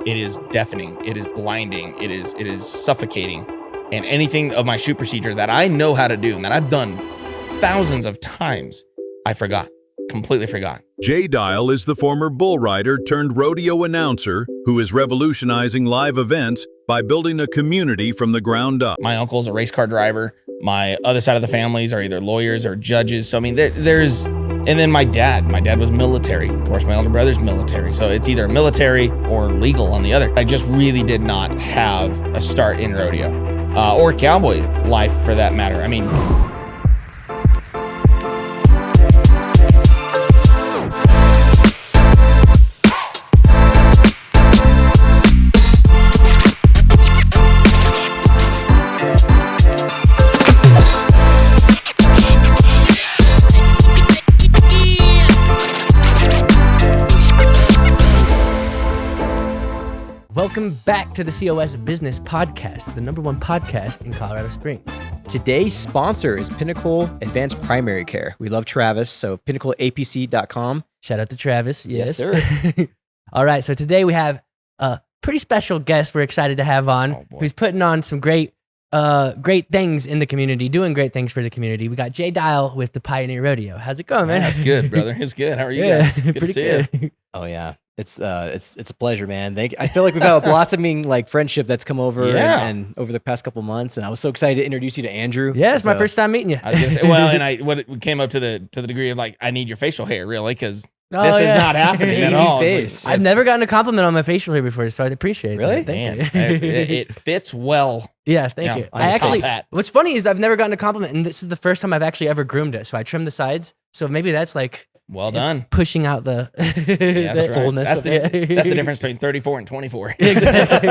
it is deafening, it is blinding, it is suffocating. And anything of my chute procedure that I know how to do and that I've done thousands of times, I forgot, completely forgot. Jay Dial is the former bull rider turned rodeo announcer who is revolutionizing live events by building a community from the ground up. My uncle's a race car driver. My other side of the families are either lawyers or judges. So, I mean, there's, and then my dad was military. Of course, my older brother's military. So it's either military or legal on the other. I just really did not have a start in rodeo or cowboy life for that matter. I mean, Welcome back to the COS Business Podcast, the #1 podcast in Colorado Springs. Today's sponsor is Pinnacle Advanced Primary Care. We love Travis, so pinnacleapc.com. Shout out to Travis. Yes, sir. All right, so today we have a pretty special guest we're excited to have on, who's putting on some great things in the community, doing great things for the community. We got Jay Dial with the Pioneer Rodeo. How's it going, man? That's good, brother. It's good. How are you guys? It's good pretty to see good. you. Oh yeah, it's a pleasure, man. I feel like we've had a blossoming like friendship that's come over and over the past couple months, and I was so excited to introduce you to Andrew. Yeah, it's my first time meeting you. I was gonna say, well, and what came up to the degree of like, I need your facial hair, really, because this is not happening at all. I've never gotten a compliment on my facial hair before, so I appreciate it. Really? Thank you. it fits well. Yeah, thank you. I actually, what's funny is I've never gotten a compliment, and this is the first time I've actually ever groomed it. So I trimmed the sides. So maybe that's like well done, pushing out the, the fullness. That's the difference between 34 and 24. Exactly.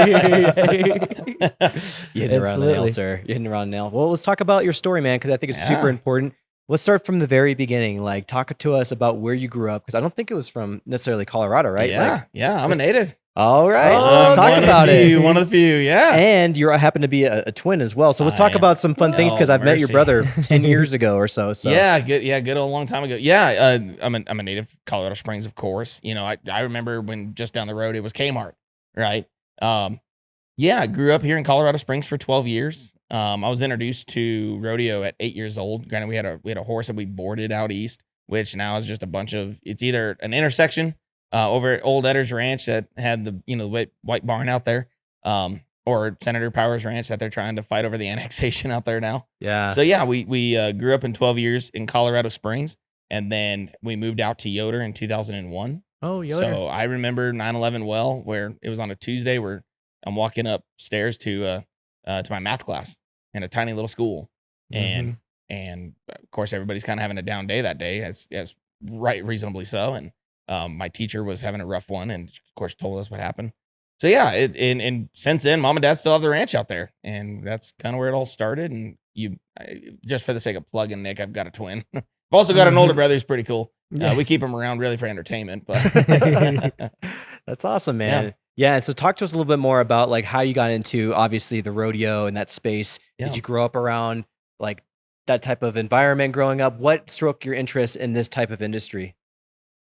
You're hitting around the nail, sir. You're hitting around the nail. Well, let's talk about your story, man, because I think it's super important. Let's start from the very beginning. Like, talk to us about where you grew up, because I don't think it was from necessarily Colorado, right? Yeah, I'm a native. All right, let's talk about it. One of the few, yeah. And you happen to be a twin as well. So let's talk about some fun things, because I've met your brother 10 years ago or so. Yeah, good old long time ago. Yeah, I'm a native of Colorado Springs, of course. You know, I remember when just down the road it was Kmart, right? I grew up here in Colorado Springs for 12 years. I was introduced to rodeo at 8 years old. Granted, we had a horse that we boarded out east, which now is just a bunch of, it's either an intersection over at Old Edder's Ranch that had the white barn out there, or Senator Powers Ranch that they're trying to fight over the annexation out there now. Yeah. So yeah, we grew up in 12 years in Colorado Springs, and then we moved out to Yoder in 2001. Oh, Yoder. So I remember 9/11 well, where it was on a Tuesday where I'm walking upstairs to my math class in a tiny little school, and of course everybody's kind of having a down day that day, as reasonably so, and my teacher was having a rough one, and of course told us what happened. So yeah, and since then, mom and dad still have the ranch out there, and that's kind of where it all started. And just for the sake of plugging Nick, I've got a twin. I've also got an older brother who's pretty cool. Yes. We keep him around really for entertainment, but that's awesome, man. Yeah, so talk to us a little bit more about like how you got into obviously the rodeo and that space. Yeah. Did you grow up around like that type of environment growing up? What struck your interest in this type of industry?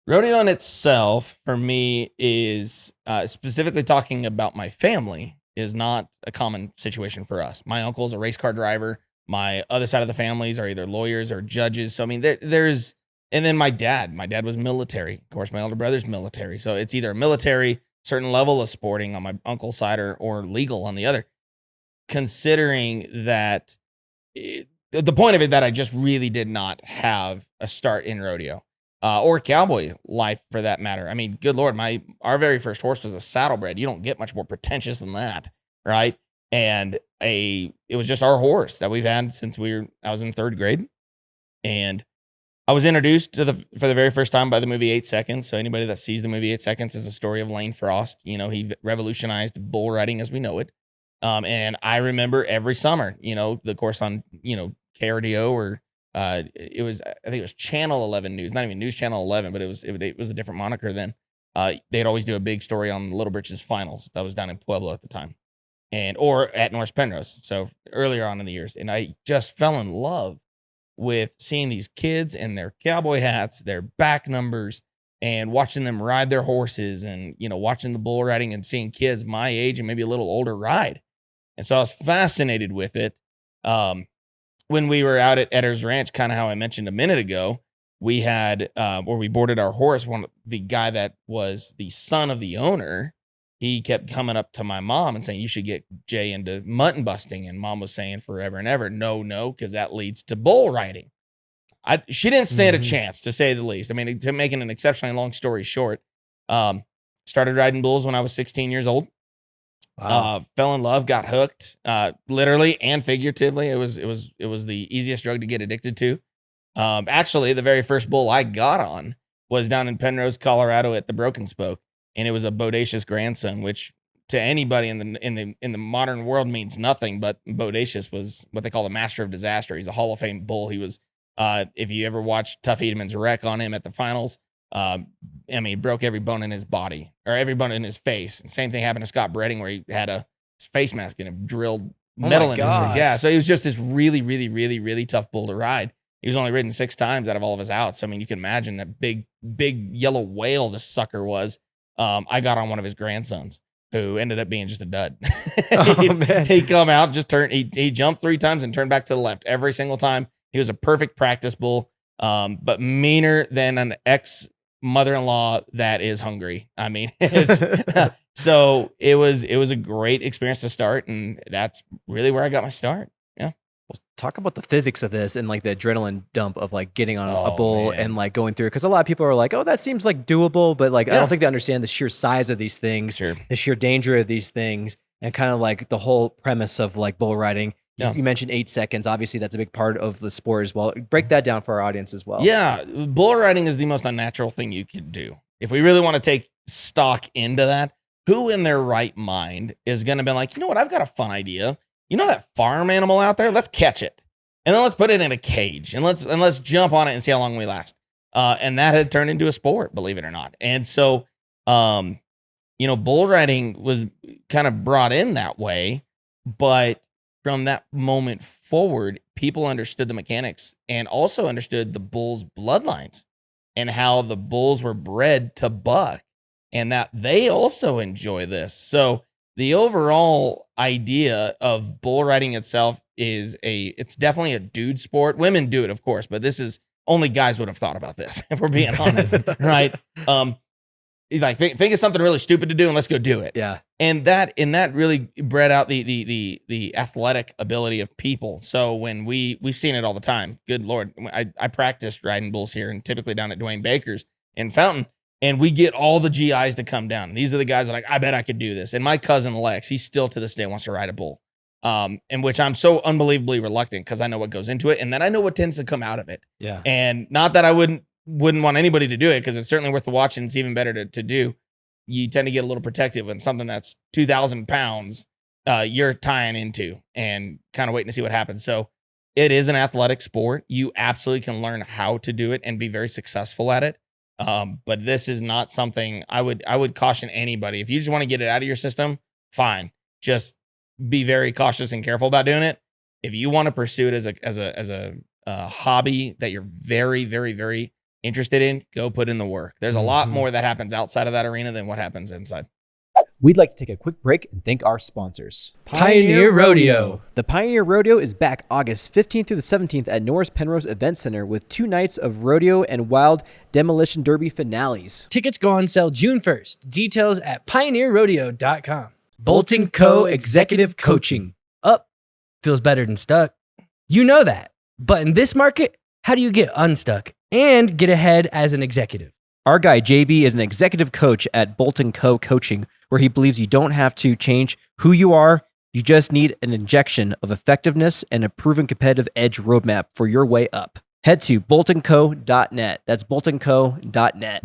Rodeo in itself, for me, is specifically talking about my family, is not a common situation for us. My uncle's a race car driver. My other side of the families are either lawyers or judges. So I mean, there's, and then my dad was military. Of course, my older brother's military. So it's either military, certain level of sporting on my uncle's side, or legal on the other. Considering that the point of it, that I just really did not have a start in rodeo or cowboy life for that matter. I mean, good Lord, our very first horse was a saddlebred. You don't get much more pretentious than that, right? And it was just our horse that we've had since I was in 3rd grade, and I was introduced for the very first time by the movie 8 Seconds. So anybody that sees the movie 8 Seconds is a story of Lane Frost. You know, he revolutionized bull riding as we know it. And I remember every summer, the course on, KRDO, or I think it was Channel 11 News, not even News Channel 11, but it was a different moniker then. They'd always do a big story on Little Britches finals. That was down in Pueblo at the time, or at North Penrose. So earlier on in the years, and I just fell in love with seeing these kids in their cowboy hats, their back numbers, and watching them ride their horses and, watching the bull riding and seeing kids my age and maybe a little older ride. And so I was fascinated with it. When we were out at Edder's Ranch, kind of how I mentioned a minute ago, we had where we boarded our horse. The guy that was the son of the owner, he kept coming up to my mom and saying, "You should get Jay into mutton busting." And mom was saying forever and ever, no, because that leads to bull riding. She didn't stand a chance, to say the least. I mean, to making an exceptionally long story short, started riding bulls when I was 16 years old. Wow. Fell in love, got hooked, literally and figuratively. It was the easiest drug to get addicted to. Actually, the very first bull I got on was down in Penrose, Colorado, at the Broken Spoke, and it was a bodacious grandson, which to anybody in the modern world means nothing. But bodacious was what they call the master of disaster. He's a Hall of Fame bull. He was, if you ever watched Tuff Hedeman's wreck on him at the finals, he broke every bone in his body or every bone in his face. And same thing happened to Scott Bredding, where he had his face mask and it drilled metal in his face. Yeah, so he was just this really, really, really, really tough bull to ride. He was only ridden 6 times out of all of his outs. I mean, you can imagine that big yellow whale this sucker was. I got on one of his grandsons, who ended up being just a dud. Man. He come out, he jumped 3 times and turned back to the left every single time. He was a perfect practice bull, but meaner than an ex-mother-in-law that is hungry. I mean, so it was a great experience to start, and that's really where I got my start. Yeah. Talk about the physics of this and like the adrenaline dump of like getting on a bull, man. and like going through it. Cause a lot of people are like, oh, that seems like doable. But like, I don't think they understand the sheer size of these things, the sheer danger of these things, and kind of like the whole premise of like bull riding. You mentioned 8 seconds. Obviously, that's a big part of the sport as well. Break that down for our audience as well. Yeah. Bull riding is the most unnatural thing you could do. If we really want to take stock into that, who in their right mind is going to be like, you know what? I've got a fun idea. You know that farm animal out there? Let's catch it. And then let's put it in a cage and let's jump on it and see how long we last. And that had turned into a sport, believe it or not. And so, bull riding was kind of brought in that way, but from that moment forward, people understood the mechanics and also understood the bull's bloodlines and how the bulls were bred to buck and that they also enjoy this. So the overall idea of bull riding itself it's definitely a dude sport. Women do it, of course, but this is only guys would have thought about this, if we're being honest, right? Like think of something really stupid to do and let's go do it. Yeah. And that really bred out the athletic ability of people. So when we've seen it all the time. Good Lord. I practiced riding bulls here and typically down at Dwayne Baker's in Fountain. And we get all the GIs to come down. And these are the guys that are like, I bet I could do this. And my cousin Lex, he still to this day wants to ride a bull. In which I'm so unbelievably reluctant because I know what goes into it. And then I know what tends to come out of it. Yeah. And not that I wouldn't want anybody to do it because it's certainly worth the watch and it's even better to do. You tend to get a little protective when something that's 2,000 pounds you're tying into and kind of waiting to see what happens. So it is an athletic sport. You absolutely can learn how to do it and be very successful at it. But this is not something I would caution anybody. If you just want to get it out of your system, fine. Just be very cautious and careful about doing it. If you want to pursue it as a hobby that you're very, very, very interested in, go put in the work. There's a lot more that happens outside of that arena than what happens inside. We'd like to take a quick break and thank our sponsors. Pioneer Rodeo. The Pioneer Rodeo is back August 15th through the 17th at Norris Penrose Event Center with 2 nights of rodeo and wild demolition derby finales. Tickets go on sale June 1st. Details at pioneerrodeo.com. Bolton Co. Executive Coaching. Up feels better than stuck. You know that. But in this market, how do you get unstuck and get ahead as an executive? Our guy JB is an executive coach at Bolton Co. Coaching, where he believes you don't have to change who you are. You just need an injection of effectiveness and a proven competitive edge roadmap for your way up. Head to boltonco.net. That's boltonco.net.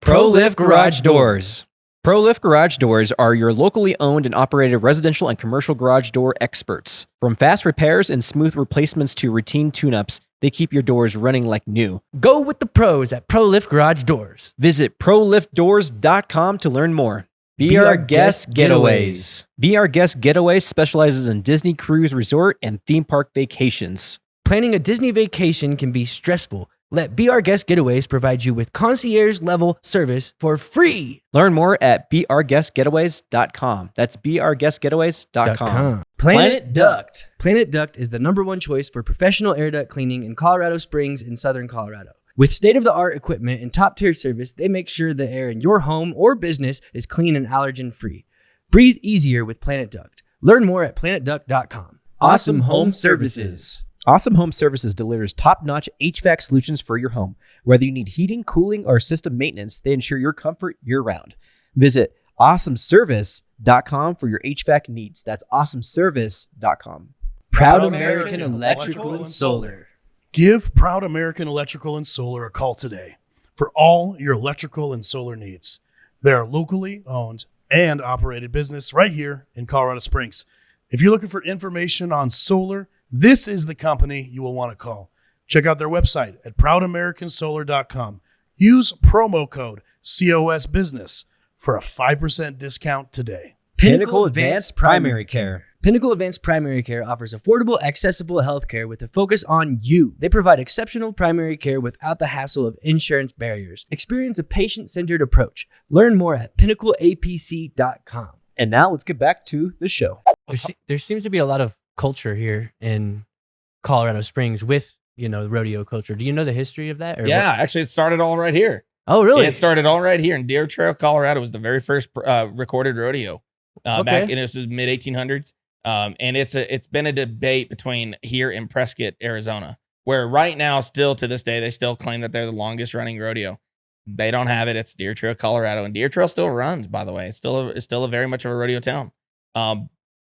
ProLift Garage Doors. ProLift Garage Doors are your locally owned and operated residential and commercial garage door experts. From fast repairs and smooth replacements to routine tune-ups, they keep your doors running like new. Go with the pros at ProLift Garage Doors. Visit proliftdoors.com to learn more. Be Our Guest Getaways. Be Our Guest Getaways specializes in Disney cruise resort and theme park vacations. Planning a Disney vacation can be stressful Let Be Our Guest Getaways provide you with concierge-level service for free. Learn more at beourguestgetaways.com. That's beourguestgetaways.com. Planet Duct. Planet Duct is the #1 choice for professional air duct cleaning in Colorado Springs and Southern Colorado. With state-of-the-art equipment and top-tier service, they make sure the air in your home or business is clean and allergen-free. Breathe easier with Planet Duct. Learn more at planetduct.com. Awesome Home Services. Awesome Home Services delivers top-notch HVAC solutions for your home. Whether you need heating, cooling, or system maintenance, they ensure your comfort year-round. Visit awesomeservice.com for your HVAC needs. That's awesomeservice.com. Proud American Electrical and Solar. Give Proud American Electrical and Solar a call today for all your electrical and solar needs. They are locally owned and operated business right here in Colorado Springs. If you're looking for information on solar, this is the company you will want to call. Check out their website at proudamericansolar.com. Use promo code COSBusiness for a 5% discount today. Pinnacle Advanced Primary Care. Pinnacle Advanced Primary Care offers affordable, accessible healthcare with a focus on you. They provide exceptional primary care without the hassle of insurance barriers. Experience a patient-centered approach. Learn more at pinnacleapc.com. And now let's get back to the show. There seems to be a lot of culture here in Colorado Springs with, the rodeo culture. Do you know the history of that? Actually, it started all right here. Oh, really? It started all right here in Deer Trail, Colorado. Was the very first recorded rodeo back in the mid 1800s. And it's been a debate between here and Prescott, Arizona, where right now, still to this day, they still claim that they're the longest running rodeo. They don't have it. It's Deer Trail, Colorado, and Deer Trail still runs. By the way, it's still a very much of a rodeo town.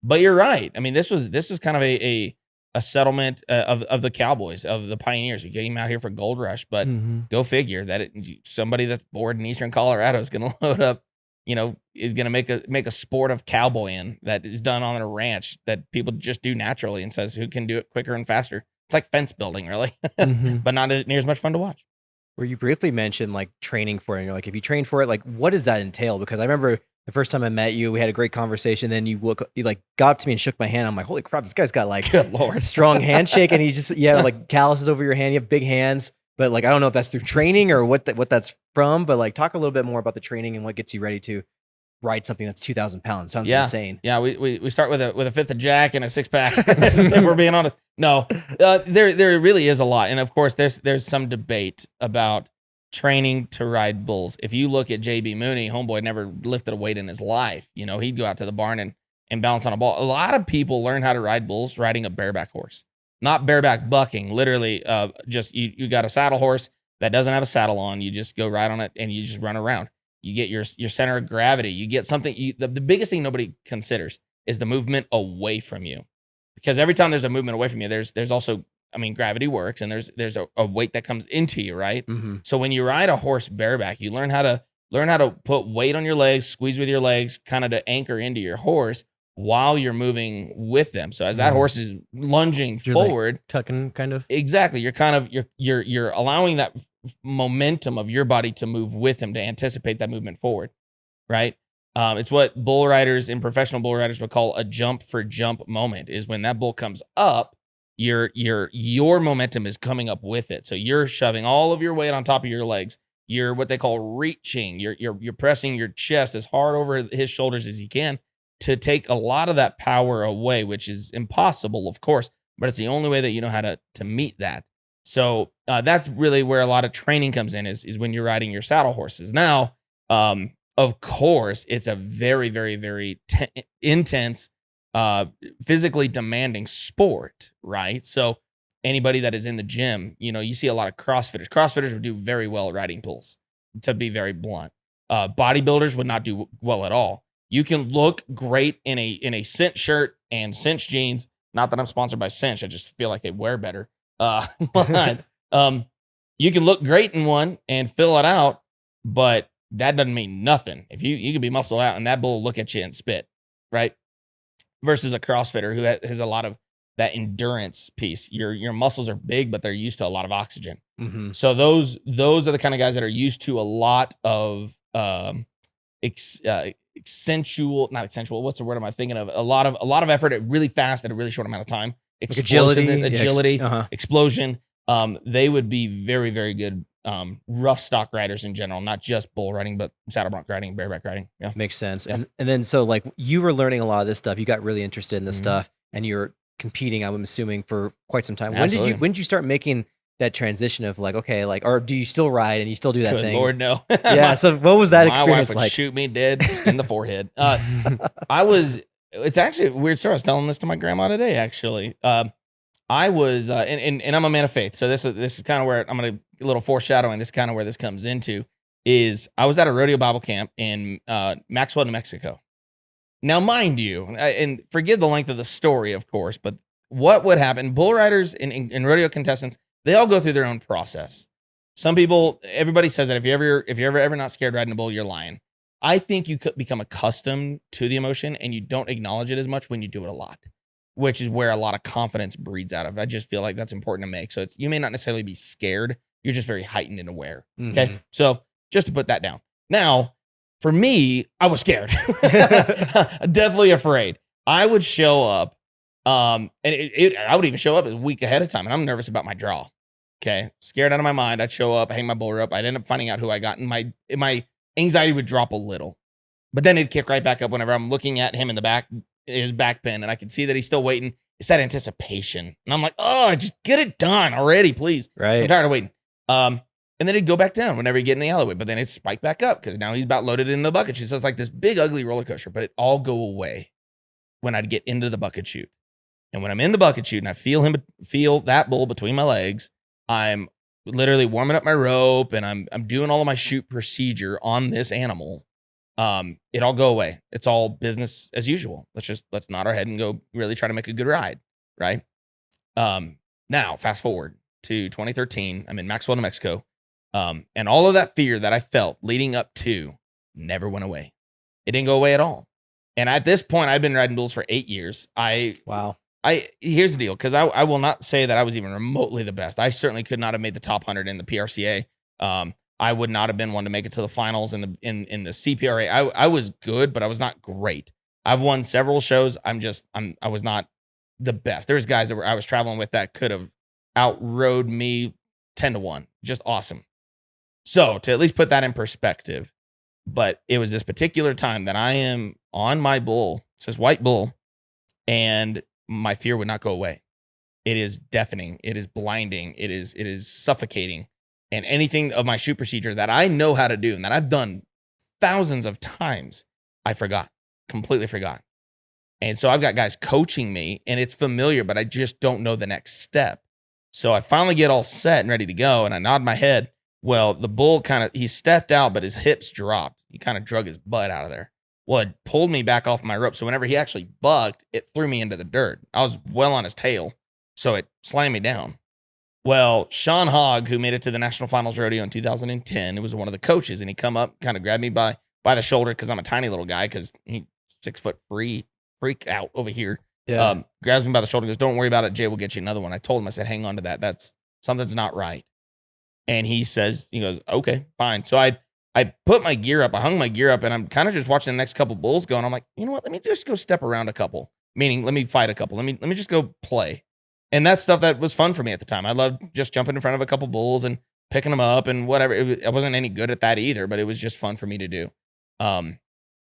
But you're right. I mean, this was kind of a settlement of the cowboys, of the pioneers who came out here for gold rush. But go figure that somebody that's bored in Eastern Colorado is going to load up, is going to make a sport of cowboying that is done on a ranch that people just do naturally, and says who can do it quicker and faster. It's like fence building, really, but not near as much fun to watch. Where you briefly mentioned like training for it, and you're like, if you train for it, like what does that entail? Because I remember the first time I met you, we had a great conversation. Then you got up to me and shook my hand. I'm like, holy crap, this guy's got like Good Lord. a strong handshake, and he just like calluses over your hand. You have big hands, but like I don't know if that's through training or what that's from. But like talk a little bit more about the training and what gets you ready to ride something that's 2,000 pounds. Sounds insane. Yeah, we start with a fifth of Jack and a 6-pack. If we're being honest. No, there really is a lot, and of course there's some debate about training to ride bulls. If you look at JB Mooney, homeboy never lifted a weight in his life. He'd go out to the barn and bounce on a ball. A lot of people learn how to ride bulls riding a bareback horse, not bareback bucking. Literally, just you got a saddle horse that doesn't have a saddle on. You just go ride on it and you just run around. You get your center of gravity. You get something. The biggest thing nobody considers is the movement away from you, because every time there's a movement away from you, there's also, gravity works, and there's a weight that comes into you, right? Mm-hmm. So when you ride a horse bareback, you learn how to put weight on your legs, squeeze with your legs, kind of to anchor into your horse while you're moving with them. So as that horse is lunging forward, like tucking kind of. Exactly. You're allowing that momentum of your body to move with him to anticipate that movement forward, right? It's what bull riders and professional bull riders would call a jump for jump moment, is when that bull comes up, your momentum is coming up with it. So you're shoving all of your weight on top of your legs. You're what they call reaching. You're pressing your chest as hard over his shoulders as you can to take a lot of that power away, which is impossible, of course, but it's the only way that you know how to meet that. So that's really where a lot of training comes in, is when you're riding your saddle horses. Now, of course, it's a very, very, very intense, physically demanding sport, right? So anybody that is in the gym, you see a lot of CrossFitters. CrossFitters would do very well at riding bulls, to be very blunt. Bodybuilders would not do well at all. You can look great in a cinch shirt and cinch jeans. Not that I'm sponsored by Cinch. I just feel like they wear better. But you can look great in one and fill it out, but that doesn't mean nothing. If you can be muscled out and that bull will look at you and spit, right? Versus a CrossFitter who has a lot of that endurance piece. Your muscles are big, but they're used to a lot of oxygen. Mm-hmm. So those are the kind of guys that are used to a lot of not accentual. What's the word am I thinking of? A lot of effort at really fast at a really short amount of time. Explosiveness, agility, explosion. they would be very, very good rough stock riders in general, not just bull riding, but saddle bronc riding, bareback riding. Yeah. Makes sense. Yeah. And then so like you were learning a lot of this stuff. You got really interested in this Mhm. stuff, and you're competing, I'm assuming, for quite some time. Absolutely. When did you start making that transition of like, okay, like, or do you still ride and you still do that Good thing? Lord, no. Yeah. So what was that My wife experience would like? shoot me dead in the forehead. It's actually a weird story. I was telling this to my grandma today, actually. I was, and I'm a man of faith. So this is kind of where I'm going to, a little foreshadowing, this is kind of where this comes into, is I was at a rodeo Bible camp in Maxwell, New Mexico. Now, mind you, and forgive the length of the story, of course, but what would happen, bull riders and rodeo contestants, they all go through their own process. Some people, everybody says that if you're ever not scared riding a bull, you're lying. I think you could become accustomed to the emotion and you don't acknowledge it as much when you do it a lot, which is where a lot of confidence breeds out of. I just feel like that's important to make. So you may not necessarily be scared. You're just very heightened and aware. Okay. Mhm. So just to put that down. Now, for me, I was scared. Definitely afraid. I would show up, and I would even show up a week ahead of time, and I'm nervous about my draw. Okay. Scared out of my mind. I'd show up, hang my bull rope. I'd end up finding out who I got, and my anxiety would drop a little. But then it'd kick right back up whenever I'm looking at him in the back, his back pin, and I can see that he's still waiting. It's that anticipation. And I'm like, oh, just get it done already, please. Right. So I'm tired of waiting. And then it'd go back down whenever you get in the alleyway, but then it'd spike back up because now he's about loaded in the bucket chute. So it's like this big, ugly roller coaster, but it all go away when I'd get into the bucket chute. And when I'm in the bucket chute and I feel that bull between my legs, I'm literally warming up my rope and I'm doing all of my chute procedure on this animal. It all go away. It's all business as usual. Let's nod our head and go really try to make a good ride. Right. Now fast forward to 2013. I'm in Maxwell, New Mexico. And all of that fear that I felt leading up to never went away. It didn't go away at all. And at this point, I'd been riding bulls for 8 years. Wow. Here's the deal, because I will not say that I was even remotely the best. I certainly could not have made the top 100 in the PRCA. I would not have been one to make it to the finals in the CPRA. I was good, but I was not great. I've won several shows. I was not the best. There's guys that I was traveling with that could have outrode me 10-1. Just awesome. So to at least put that in perspective, but it was this particular time that I am on my bull, it says white bull, and my fear would not go away. It is deafening. It is blinding. It is suffocating. And anything of my chute procedure that I know how to do and that I've done thousands of times, I completely forgot. And so I've got guys coaching me and it's familiar, but I just don't know the next step. So I finally get all set and ready to go and I nod my head. Well, the bull he stepped out, but his hips dropped. He kind of drug his butt out of there. Well, it pulled me back off my rope. So whenever he actually bucked, it threw me into the dirt. I was well on his tail. So it slammed me down. Well, Sean Hogg, who made it to the National Finals Rodeo in 2010, it was one of the coaches, and he come up, kind of grabbed me by the shoulder because I'm a tiny little guy because he's 6 foot freak out over here. Yeah. Grabs me by the shoulder and goes, "Don't worry about it, Jay, we'll get you another one." I told him, I said, "Hang on to that. Something's not right." And he goes, "Okay, fine." So I put my gear up, I hung my gear up, and I'm kind of just watching the next couple bulls go. And I'm like, you know what? Let me just go step around a couple, meaning let me fight a couple. Let me just go play. And that's stuff that was fun for me at the time. I loved just jumping in front of a couple bulls and picking them up and whatever. I wasn't any good at that either, but it was just fun for me to do.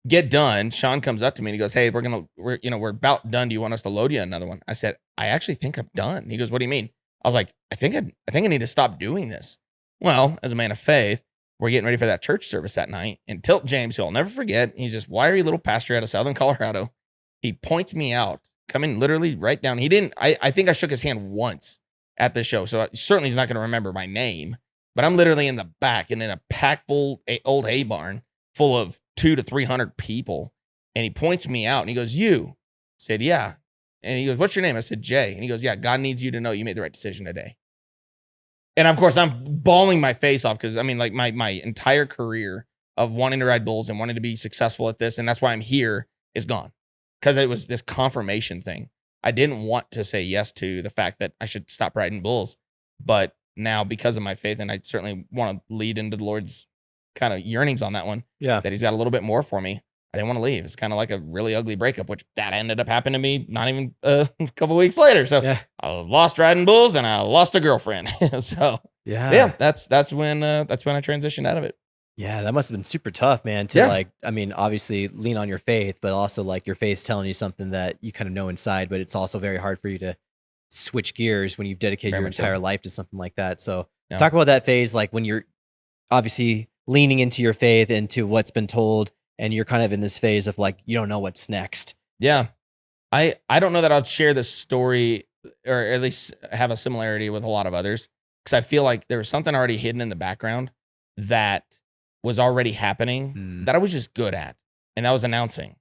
Get done. Sean comes up to me and he goes, "Hey, we're about done. Do you want us to load you another one?" I said, "I actually think I'm done." He goes, "What do you mean?" I was like, I think I need to stop doing this. Well, as a man of faith, we're getting ready for that church service that night. And Tilt James, who I'll never forget, he's this wiry little pastor out of Southern Colorado. He points me out, coming literally right down. He didn't, I think I shook his hand once at the show. So certainly he's not going to remember my name, but I'm literally in the back and in a packed full old hay barn full of 200 to 300 people. And he points me out and he goes, "You?" I said, "Yeah." And he goes, "What's your name?" I said, "Jay." And he goes, "Yeah, God needs you to know you made the right decision today." And of course, I'm bawling my face off because, I mean, like my entire career of wanting to ride bulls and wanting to be successful at this, and that's why I'm here, is gone. Because it was this confirmation thing. I didn't want to say yes to the fact that I should stop riding bulls. But now, because of my faith, and I certainly want to lead into the Lord's kind of yearnings on that one, Yeah. that he's got a little bit more for me. I didn't want to leave. It's kind of like a really ugly breakup, which that ended up happening to me not even a couple weeks later. So I lost riding bulls and I lost a girlfriend. So that's when I transitioned out of it. Yeah, that must have been super tough, man, to like, I mean, obviously lean on your faith, but also like your faith's telling you something that you kind of know inside, but it's also very hard for you to switch gears when you've dedicated your entire life to something like that. So talk about that phase, like when you're obviously leaning into your faith, into what's been told, and you're kind of in this phase of like, you don't know what's next. Yeah. I don't know that I'll share this story or at least have a similarity with a lot of others, because I feel like there was something already hidden in the background that was already happening that I was just good at. And that was announcing.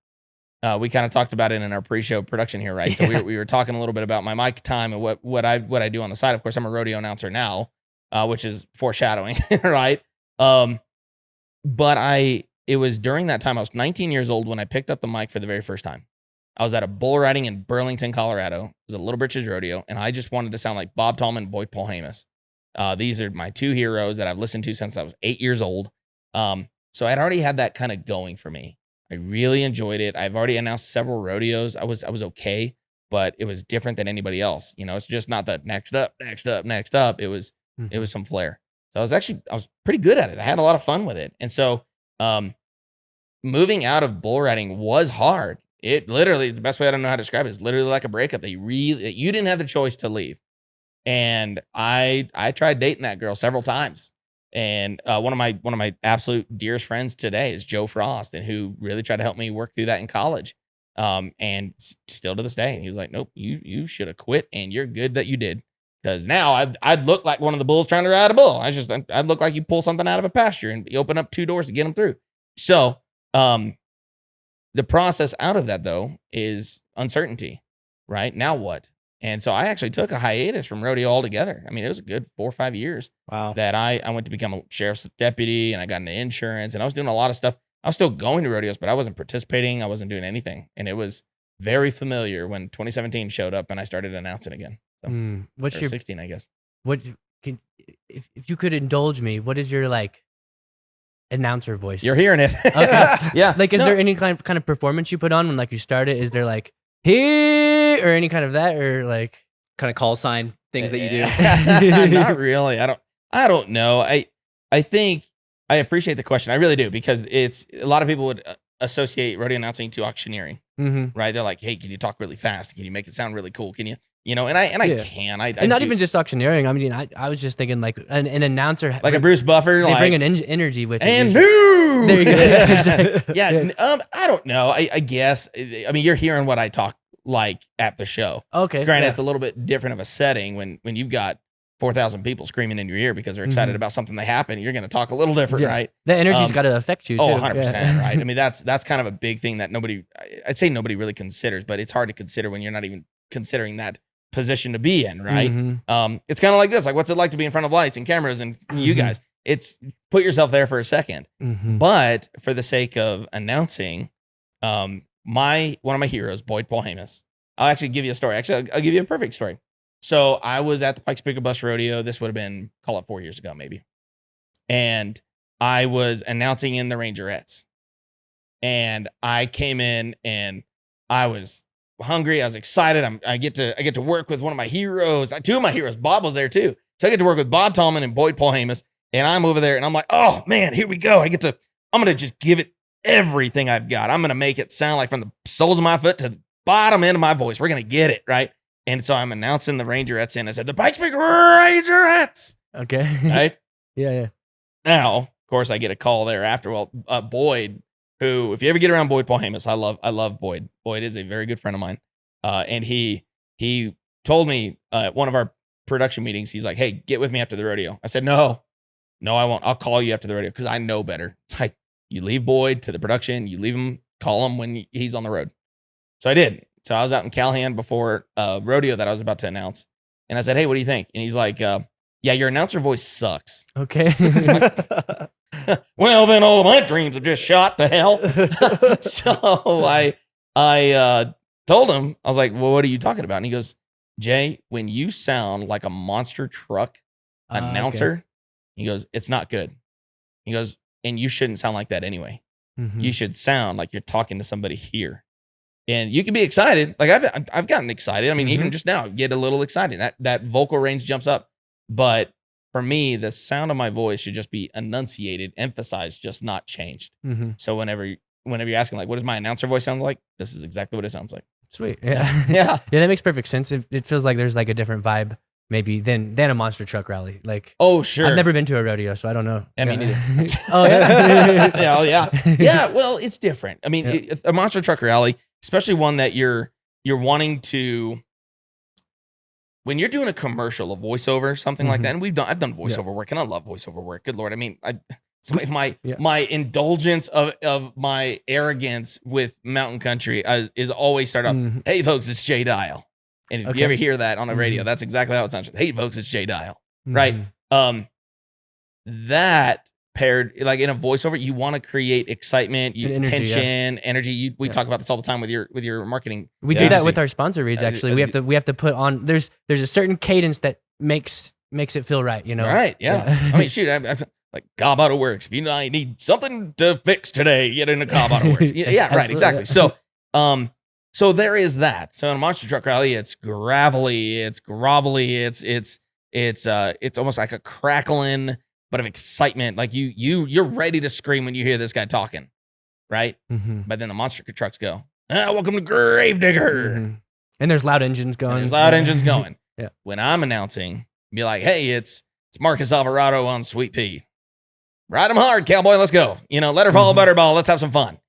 We kind of talked about it in our pre-show production here, right? So we were talking a little bit about my mic time and what I do on the side. Of course, I'm a rodeo announcer now, which is foreshadowing, right? But it was during that time, I was 19 years old when I picked up the mic for the very first time. I was at a bull riding in Burlington, Colorado. It was a Little Britches rodeo, and I just wanted to sound like Bob Tallman and Boyd Paul Hamus. These are my two heroes that I've listened to since I was 8 years old. So I'd already had that kind of going for me. I really enjoyed it. I've already announced several rodeos. I was okay, but it was different than anybody else. You know, it's just not the next up. It was some flair. So I was pretty good at it. I had a lot of fun with it. And so, moving out of bull riding was hard. It literally, the best way I don't know how to describe it is literally like a breakup that you didn't have the choice to leave. And I tried dating that girl several times. And one of my absolute dearest friends today is Joe Frost, and who really tried to help me work through that in college. And still to this day, he was like, "Nope, you should have quit, and you're good that you did, because now I'd look like one of the bulls trying to ride a bull. I'd look like you pull something out of a pasture and you open up two doors to get them through." So the process out of that though is uncertainty, right? Now what? And so I actually took a hiatus from rodeo altogether. I mean, it was a good 4 or 5 years that I went to become a sheriff's deputy, and I got into insurance, and I was doing a lot of stuff. I was still going to rodeos, but I wasn't participating. I wasn't doing anything. And it was very familiar when 2017 showed up and I started announcing again. So, what's your 16, I guess. If you could indulge me, what is your like announcer voice? You're hearing it. Okay. Yeah. Like, is there any kind of performance you put on when like you started? Is there like here or any kind of that, or like kind of call sign things that you do? Not really. I don't know. I think I appreciate the question. I really do, because it's a lot of people would associate rodeo announcing to auctioneering, right? They're like, "Hey, can you talk really fast? Can you make it sound really cool? Can you?" You know, and I can. And not even just auctioneering. I mean, I was just thinking like an announcer, like a Bruce Buffer. They bring an energy with and it. new. There you go. Exactly. Yeah. I don't know. I guess. I mean, you're hearing what I talk like at the show. Okay. Granted, it's a little bit different of a setting when you've got 4,000 people screaming in your ear because they're excited about something that happened. You're going to talk a little different, right? The energy's got to affect you too. 100%, right? I mean, that's kind of a big thing that I'd say nobody really considers, but it's hard to consider when you're not even considering that position to be in, right? It's kind of like this, like, what's it like to be in front of lights and cameras and you guys? It's put yourself there for a second. But for the sake of announcing, one of my heroes, Boyd Paul Hamus, I'll actually give you a story. Actually, I'll give you a perfect story. So I was at the Pikes Peak Bus Rodeo. This would have been, call it 4 years ago, maybe. And I was announcing in the Rangerettes. And I came in and I was hungry. I was excited. I get to work with one of my heroes. Two of my heroes. Bob was there too. So I get to work with Bob Tallman and Boyd Paul Hamus. And I'm over there and I'm like, oh man, here we go. I'm going to just give it everything I've got. I'm going to make it sound like from the soles of my foot to the bottom end of my voice. We're going to get it, right? And so I'm announcing the Rangerettes, and I said, the Pikes Peak Rangerettes. Okay. Right? Yeah. Now, of course, I get a call there after. Well, Boyd, who, if you ever get around Boyd Paul Hamus, I love Boyd. Boyd is a very good friend of mine. And he told me at one of our production meetings, he's like, hey, get with me after the rodeo. I said, no, I won't. I'll call you after the rodeo because I know better. It's like, you leave Boyd to the production, you leave him, call him when he's on the road. So I did. So I was out in Calhoun before a rodeo that I was about to announce. And I said, hey, what do you think? And he's like, yeah, your announcer voice sucks. Okay. Well, then all of my dreams have just shot to hell. So I told him, I was like, well, what are you talking about? And he goes, Jay, when you sound like a monster truck announcer, he goes, it's not good. He goes, and you shouldn't sound like that anyway. you should sound like you're talking to somebody here. And you can be excited. Like I've gotten excited. I mean, even just now, get a little excited. That vocal range jumps up. But for me, the sound of my voice should just be enunciated, emphasized, just not changed. So whenever you're asking, like, what does my announcer voice sound like? This is exactly what it sounds like. Sweet. Yeah. Yeah. Yeah, that makes perfect sense. It feels like there's like a different vibe maybe than a monster truck rally. Like, oh, sure. I've never been to a rodeo, so I don't know. I mean, oh, yeah. Yeah, oh, yeah. Yeah, well, it's different. I mean, a monster truck rally, especially one that you're wanting to, when you're doing a commercial, a voiceover, something like that, and I've done voiceover work, and I love voiceover work. Good Lord. I mean, my indulgence of my arrogance with mountain country is always start up, hey, folks, it's Jay Dial. And if you ever hear that on the radio, that's exactly how it sounds. Hey, folks, it's Jay Dial, right? That paired, like in a voiceover, you want to create excitement, tension, energy. We talk about this all the time with your marketing. We do that with our sponsor reads. Actually, we have to put on. There's a certain cadence that makes it feel right. You know, right? Yeah. I mean, shoot, I'm like Cobb Auto Works. If you need something to fix today, get into Cobb Auto Works. Yeah, right, exactly. So, so there is that. So in a monster truck rally, it's gravelly, it's grovelly, it's almost like a crackling, but of excitement. Like you're ready to scream when you hear this guy talking, right? But then the monster trucks go, welcome to Gravedigger. And there's loud engines going. Yeah. When I'm announcing, be like, hey, it's Marcus Alvarado on Sweet Pea. Ride him hard, cowboy. Let's go. Let her fall Butterball. Let's have some fun.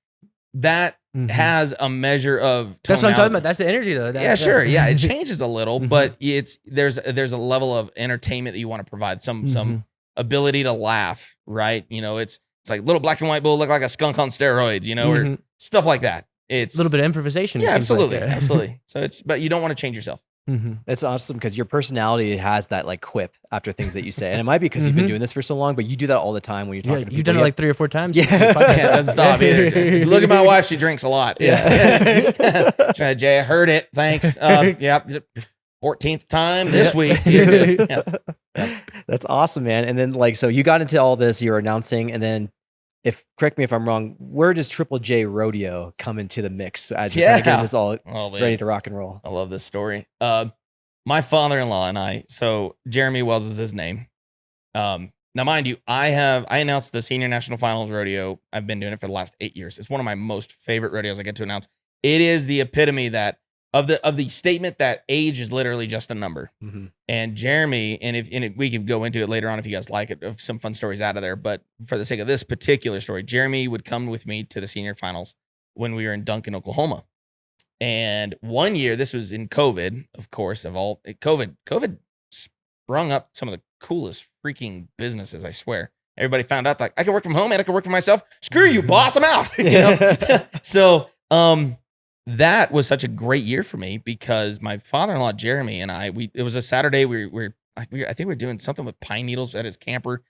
That has a measure of tonality. That's what I'm talking about. That's the energy, though. Yeah, sure. Yeah, it changes a little, but there's a level of entertainment that you want to provide, some ability to laugh, right? It's like little black and white bull look like a skunk on steroids, or stuff like that. It's a little bit of improvisation. Yeah, absolutely, absolutely. So but you don't want to change yourself. That's awesome because your personality has that like quip after things that you say, and it might be because you've been doing this for so long, but you do that all the time when you're talking to people. You've done it like 3 or 4 times. Yeah, doesn't stop either. Look at my wife; she drinks a lot. Yeah. Jay, I heard it. Thanks. Yeah, 14th time this week. Yeah. That's awesome, man. And then so you got into all this, you're announcing, and then correct me if I'm wrong, where does Triple J Rodeo come into the mix as you're kind of getting this all ready to rock and roll? I love this story. My father-in-law and I, so Jeremy Wells is his name. Now, mind you, I announced the Senior National Finals Rodeo. I've been doing it for the last 8 years. It's one of my most favorite rodeos I get to announce. It is the epitome of the statement that age is literally just a number. And Jeremy, and we can go into it later on if you guys like it, of some fun stories out of there. But for the sake of this particular story, Jeremy would come with me to the senior finals when we were in Duncan, Oklahoma. And one year, this was in COVID, of course, COVID sprung up some of the coolest freaking businesses, I swear. Everybody found out like I can work from home and I can work for myself. Screw you, boss, I'm out. So, that was such a great year for me because my father-in-law, Jeremy, and it was a Saturday. I think we were doing something with pine needles at his camper.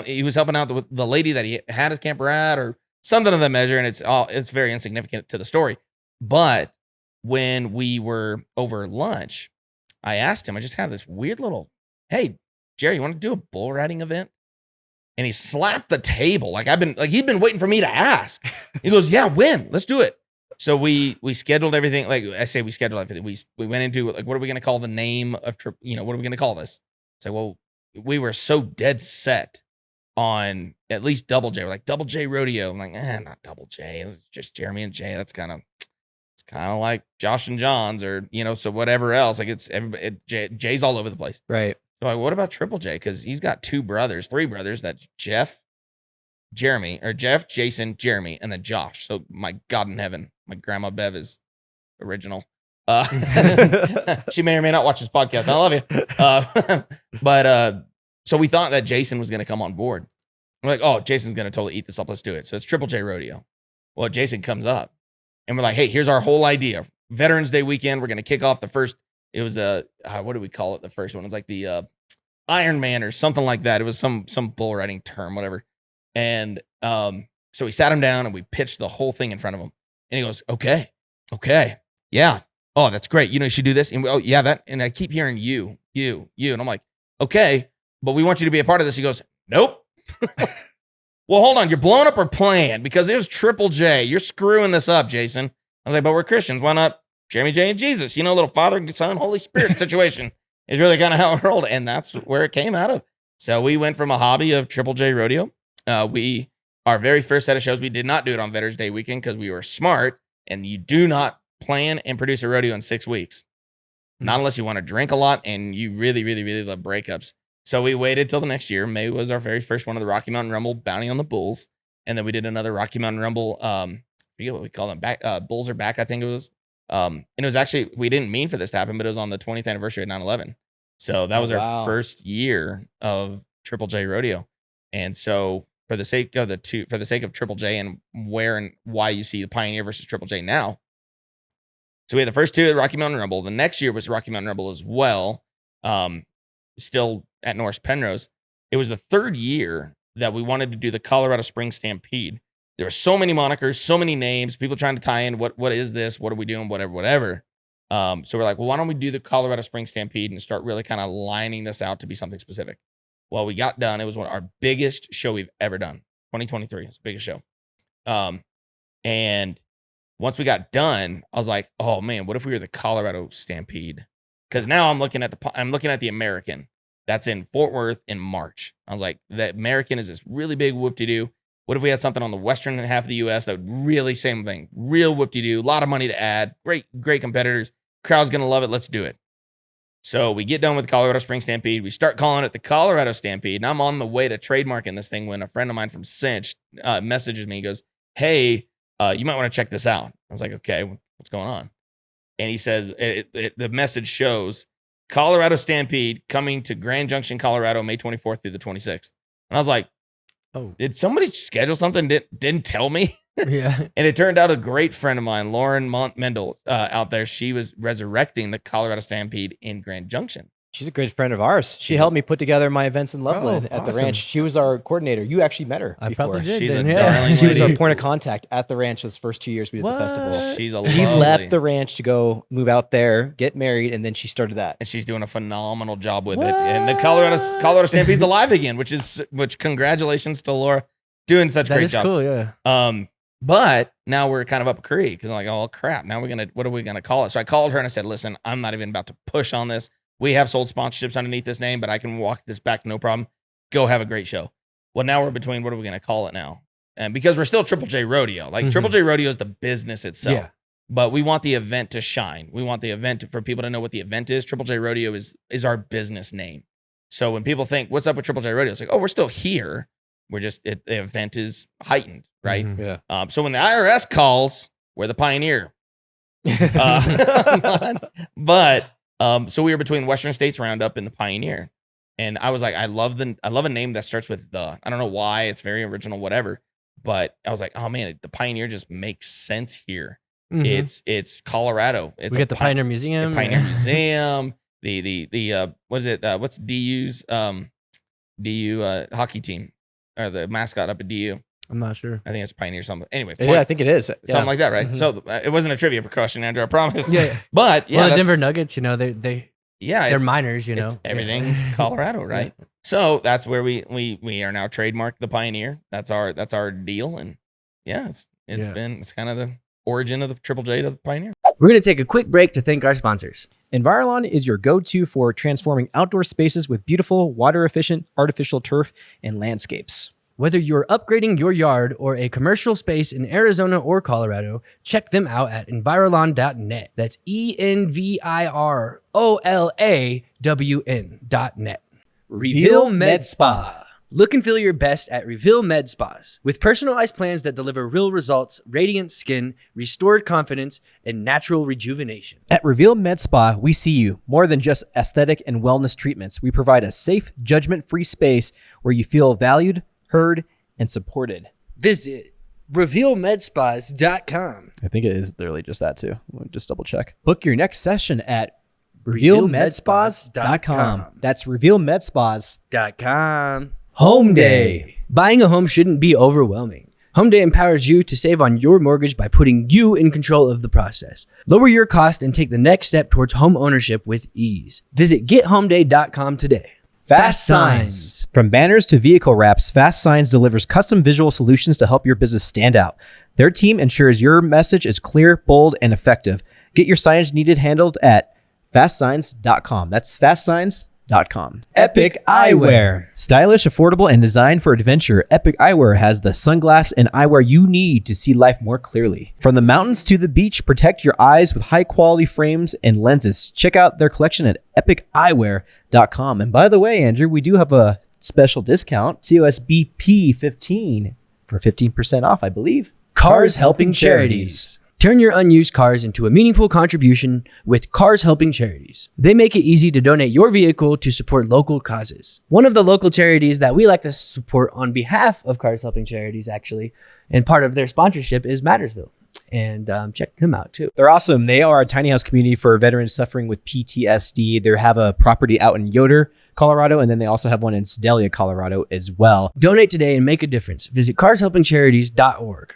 He was helping out with the lady that he had his camper at or something of that measure. And it's very insignificant to the story. But when we were over lunch, I asked him, I just had this weird little, hey, Jerry, you want to do a bull riding event? And he slapped the table. He'd been waiting for me to ask. He goes, yeah, when? Let's do it. So we scheduled everything. Like I say, we scheduled everything. We went into like, what are we going to call the name of what are we going to call this? It's like, well, we were so dead set on at least Double J. We're like Double J Rodeo. I'm like, not Double J. It's just Jeremy and Jay. It's kind of like Josh and John's or, so whatever else. Like it's everybody, Jay's all over the place. Right. So like, what about Triple J? Cause he's got 3 brothers. That's Jeff, Jason, Jeremy, and then Josh. So my God in heaven. My grandma Bev is original. She may or may not watch this podcast. I love you. But so we thought that Jason was going to come on board. We're like, oh, Jason's going to totally eat this up. Let's do it. So it's Triple J Rodeo. Well, Jason comes up and we're like, hey, here's our whole idea. Veterans Day weekend. We're going to kick off the first. It was what do we call it? The first one. It was like the Iron Man or something like that. It was some bull riding term, whatever. And so we sat him down and we pitched the whole thing in front of him. And he goes, okay, yeah. Oh, that's great. You should do this. And that. And I keep hearing you. And I'm like, okay, but we want you to be a part of this. He goes, nope. well, hold on, you're blowing up our plan because it was Triple J. You're screwing this up, Jason. I was like, but we're Christians. Why not Jeremy J and Jesus? You know, little Father, Son, Holy Spirit situation is really kind of how it rolled. And that's where it came out of. So we went from a hobby of Triple J Rodeo. Our very first set of shows, we did not do it on Veterans Day weekend because we were smart, and you do not plan and produce a rodeo in 6 weeks. Not unless you want to drink a lot and you really, really, really love breakups. So we waited till the next year. May was our very first one of the Rocky Mountain Rumble, Bounty on the Bulls. And then we did another Rocky Mountain Rumble, I forget what we call them, Bulls Are Back, I think it was. And it was actually, we didn't mean for this to happen, but it was on the 20th anniversary of 9/11. So that was our first year of Triple J Rodeo. And so for the sake of Triple J and where and why you see the Pioneer versus Triple J now. So we had the first two at the Rocky Mountain Rumble. The next year was Rocky Mountain Rumble as well. Still at Norris Penrose. It was the third year that we wanted to do the Colorado Springs Stampede. There were so many monikers, so many names, people trying to tie in what is this, what are we doing, whatever. So we're like, well, why don't we do the Colorado Springs Stampede and start really kind of lining this out to be something specific. Well, we got done. It was one of our biggest show we've ever done. 2023, it's the biggest show. And once we got done, I was like, oh man, what if we were the Colorado Stampede? Because now I'm looking at the American that's in Fort Worth in March. I was like, the American is this really big whoop-de-doo. What if we had something on the western half of the U.S. that would really same thing, real whoop-de-doo, a lot of money to add, great competitors, crowd's gonna love it. Let's do it. So we get done with the Colorado Springs Stampede. We start calling it the Colorado Stampede, and I'm on the way to trademarking this thing when a friend of mine from Cinch messages me. He goes, "Hey, you might want to check this out." I was like, "Okay, what's going on?" And he says, the message shows Colorado Stampede coming to Grand Junction, Colorado, May 24th through the 26th. And I was like, oh, did somebody schedule something? Didn't tell me? Yeah. And it turned out a great friend of mine, Lauren Mendel, out there. She was resurrecting the Colorado Stampede in Grand Junction. She's a great friend of ours. She helped me put together my events in Loveland at the ranch. She was our coordinator. You actually met her before. Probably did. She's then, a yeah. darling. She was our point of contact at the ranch those first 2 years we did the festival. She left the ranch to go move out there, get married, and then she started that. And she's doing a phenomenal job with it. And the Colorado Stampede's alive again, which congratulations to Laura doing such a great job. Cool, yeah. But now we're kind of up a creek because I'm like, oh crap, now what are we gonna call it? So I called her and I said, listen, I'm not even about to push on this. We have sold sponsorships underneath this name, but I can walk this back, no problem. Go have a great show. Well, now we're between what are we gonna call it now? And because we're still Triple J Rodeo, like Triple J Rodeo is the business itself. Yeah. But we want the event to shine. We want the event for people to know what the event is. Triple J Rodeo is our business name. So when people think, what's up with Triple J Rodeo? It's like, oh, we're still here. We're just, the event is heightened, right? Yeah. So when the IRS calls, we're the Pioneer. But so we were between Western States Roundup and the Pioneer. And I was like, I love a name that starts with the. I don't know why, it's very original, whatever. But I was like, oh man, the Pioneer just makes sense here. It's Colorado. We get the Pioneer Museum. The Pioneer Museum. The what is it? What's DU's DU hockey team or the mascot up at DU? I'm not sure. I think it's Pioneer something. Anyway, yeah, I think it is something like that, right? So it wasn't a trivia question, Andrew. I promise. Yeah, but yeah, well, the Denver Nuggets, you know, they're minors, you know, it's everything Colorado, right? Yeah. So that's where we are now trademarked the Pioneer. That's our deal, and yeah, it's kind of the origin of the Triple J to the Pioneer. We're going to take a quick break to thank our sponsors. Envirolon is your go-to for transforming outdoor spaces with beautiful, water-efficient, artificial turf and landscapes. Whether you're upgrading your yard or a commercial space in Arizona or Colorado, check them out at envirolon.net. That's ENVIROLAWN.net. Reveal Med Spa. Look and feel your best at Reveal Med Spas. With personalized plans that deliver real results, radiant skin, restored confidence, and natural rejuvenation. At Reveal Med Spa, we see you. More than just aesthetic and wellness treatments, we provide a safe, judgment-free space where you feel valued, heard, and supported. Visit RevealMedSpas.com. I think it is literally just that too. We'll just double check. Book your next session at RevealMedSpas.com. That's RevealMedSpas.com. Home Day. Buying a home shouldn't be overwhelming. Home Day empowers you to save on your mortgage by putting you in control of the process. Lower your cost and take the next step towards home ownership with ease. Visit GetHomeday.com today. Fast Signs. From banners to vehicle wraps, Fast Signs delivers custom visual solutions to help your business stand out. Their team ensures your message is clear, bold, and effective. Get your signage needed handled at fastsigns.com. That's fastsigns.com. Epic Eyewear. Stylish, affordable, and designed for adventure, Epic Eyewear has the sunglass and eyewear you need to see life more clearly. From the mountains to the beach, protect your eyes with high-quality frames and lenses. Check out their collection at epiceyewear.com. And by the way, Andrew, we do have a special discount, COSBP15 for 15% off, I believe. Cars Helping Charities. Turn your unused cars into a meaningful contribution with Cars Helping Charities. They make it easy to donate your vehicle to support local causes. One of the local charities that we like to support on behalf of Cars Helping Charities, actually, and part of their sponsorship is Mattersville. And check them out too. They're awesome. They are a tiny house community for veterans suffering with PTSD. They have a property out in Yoder, Colorado, and then they also have one in Sedalia, Colorado as well. Donate today and make a difference. Visit carshelpingcharities.org.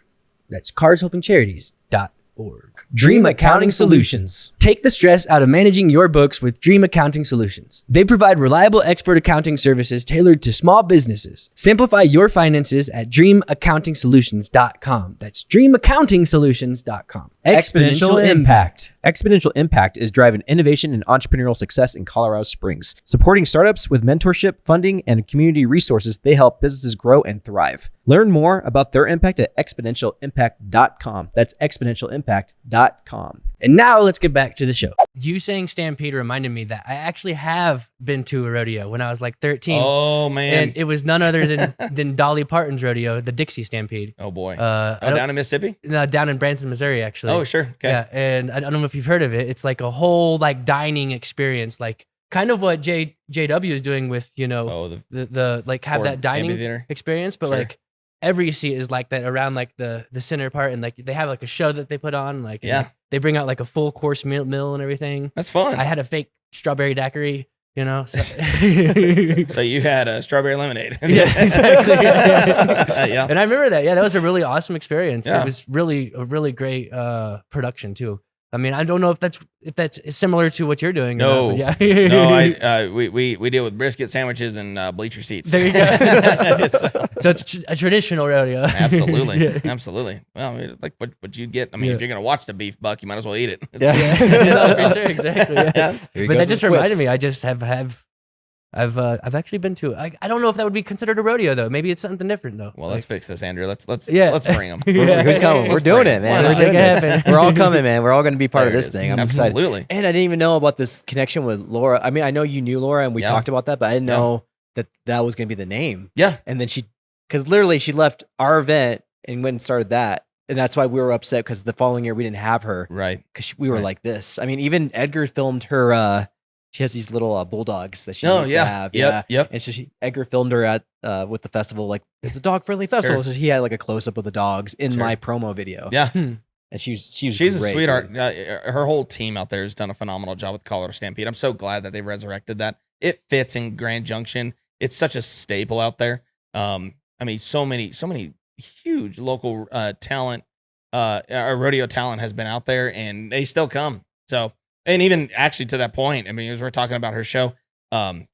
That's carshelpingcharities.org. Dream Accounting Solutions. Take the stress out of managing your books with Dream Accounting Solutions. They provide reliable expert accounting services tailored to small businesses. Simplify your finances at dreamaccountingsolutions.com. That's dreamaccountingsolutions.com. Exponential Impact. Exponential Impact is driving innovation and entrepreneurial success in Colorado Springs. Supporting startups with mentorship, funding, and community resources, they help businesses grow and thrive. Learn more about their impact at exponentialimpact.com. That's exponentialimpact.com. And now let's get back to the show. You saying Stampede reminded me that I actually have been to a rodeo when I was like 13. Oh, man. And it was none other than Dolly Parton's rodeo, the Dixie Stampede. Oh, boy. Down in Mississippi? No, down in Branson, Missouri, actually. Oh, sure. Okay. Yeah, and I don't know if you've heard of it. It's like a whole like dining experience, like kind of what JW is doing with, you know, the like have that dining experience, but like every seat is like that around like the center part, and like they have like a show that they put on, like they bring out like a full course meal and everything. That's fun. I had a fake strawberry daiquiri, you know. So, so you had a strawberry lemonade. Yeah, exactly. Yeah. And I remember that. Yeah, that was a really awesome experience. Yeah. It was really a really great production too. I mean, I don't know if that's similar to what you're doing. No, yeah. No, we deal with brisket sandwiches and bleacher seats. There you go. So it's a traditional rodeo. Absolutely, absolutely. Well, I mean, like what you get. I mean, if you're gonna watch the beef buck, you might as well eat it. No, for sure, exactly. Yeah. But that just reminded me. I just I've actually been to. I don't know if that would be considered a rodeo though. Maybe it's something different though. Well, let's fix this, Andrew. Let's bring them. Who's coming? We're doing it, man. We're doing this. We're all coming, man. We're all going to be part of this thing. I'm excited. And I didn't even know about this connection with Laura. I mean, I know you knew Laura and we talked about that, but I didn't know that was going to be the name. Yeah. And then because literally she left our event and went and started that. And that's why we were upset, because the following year we didn't have her. Right. Because we were like this. I mean, even Edgar filmed her. She has these little bulldogs that she used to have. Yep. And so Edgar filmed her at with the festival. Like, it's a dog friendly festival. So he had like a close up of the dogs in my promo video. Yeah. And she's a sweetheart. Her whole team out there has done a phenomenal job with Colorado Stampede. I'm so glad that they resurrected that. It fits in Grand Junction. It's such a staple out there. I mean, so many huge local talent, our rodeo talent has been out there, and they still come. So. And even actually to that point, I mean, as we're talking about her show,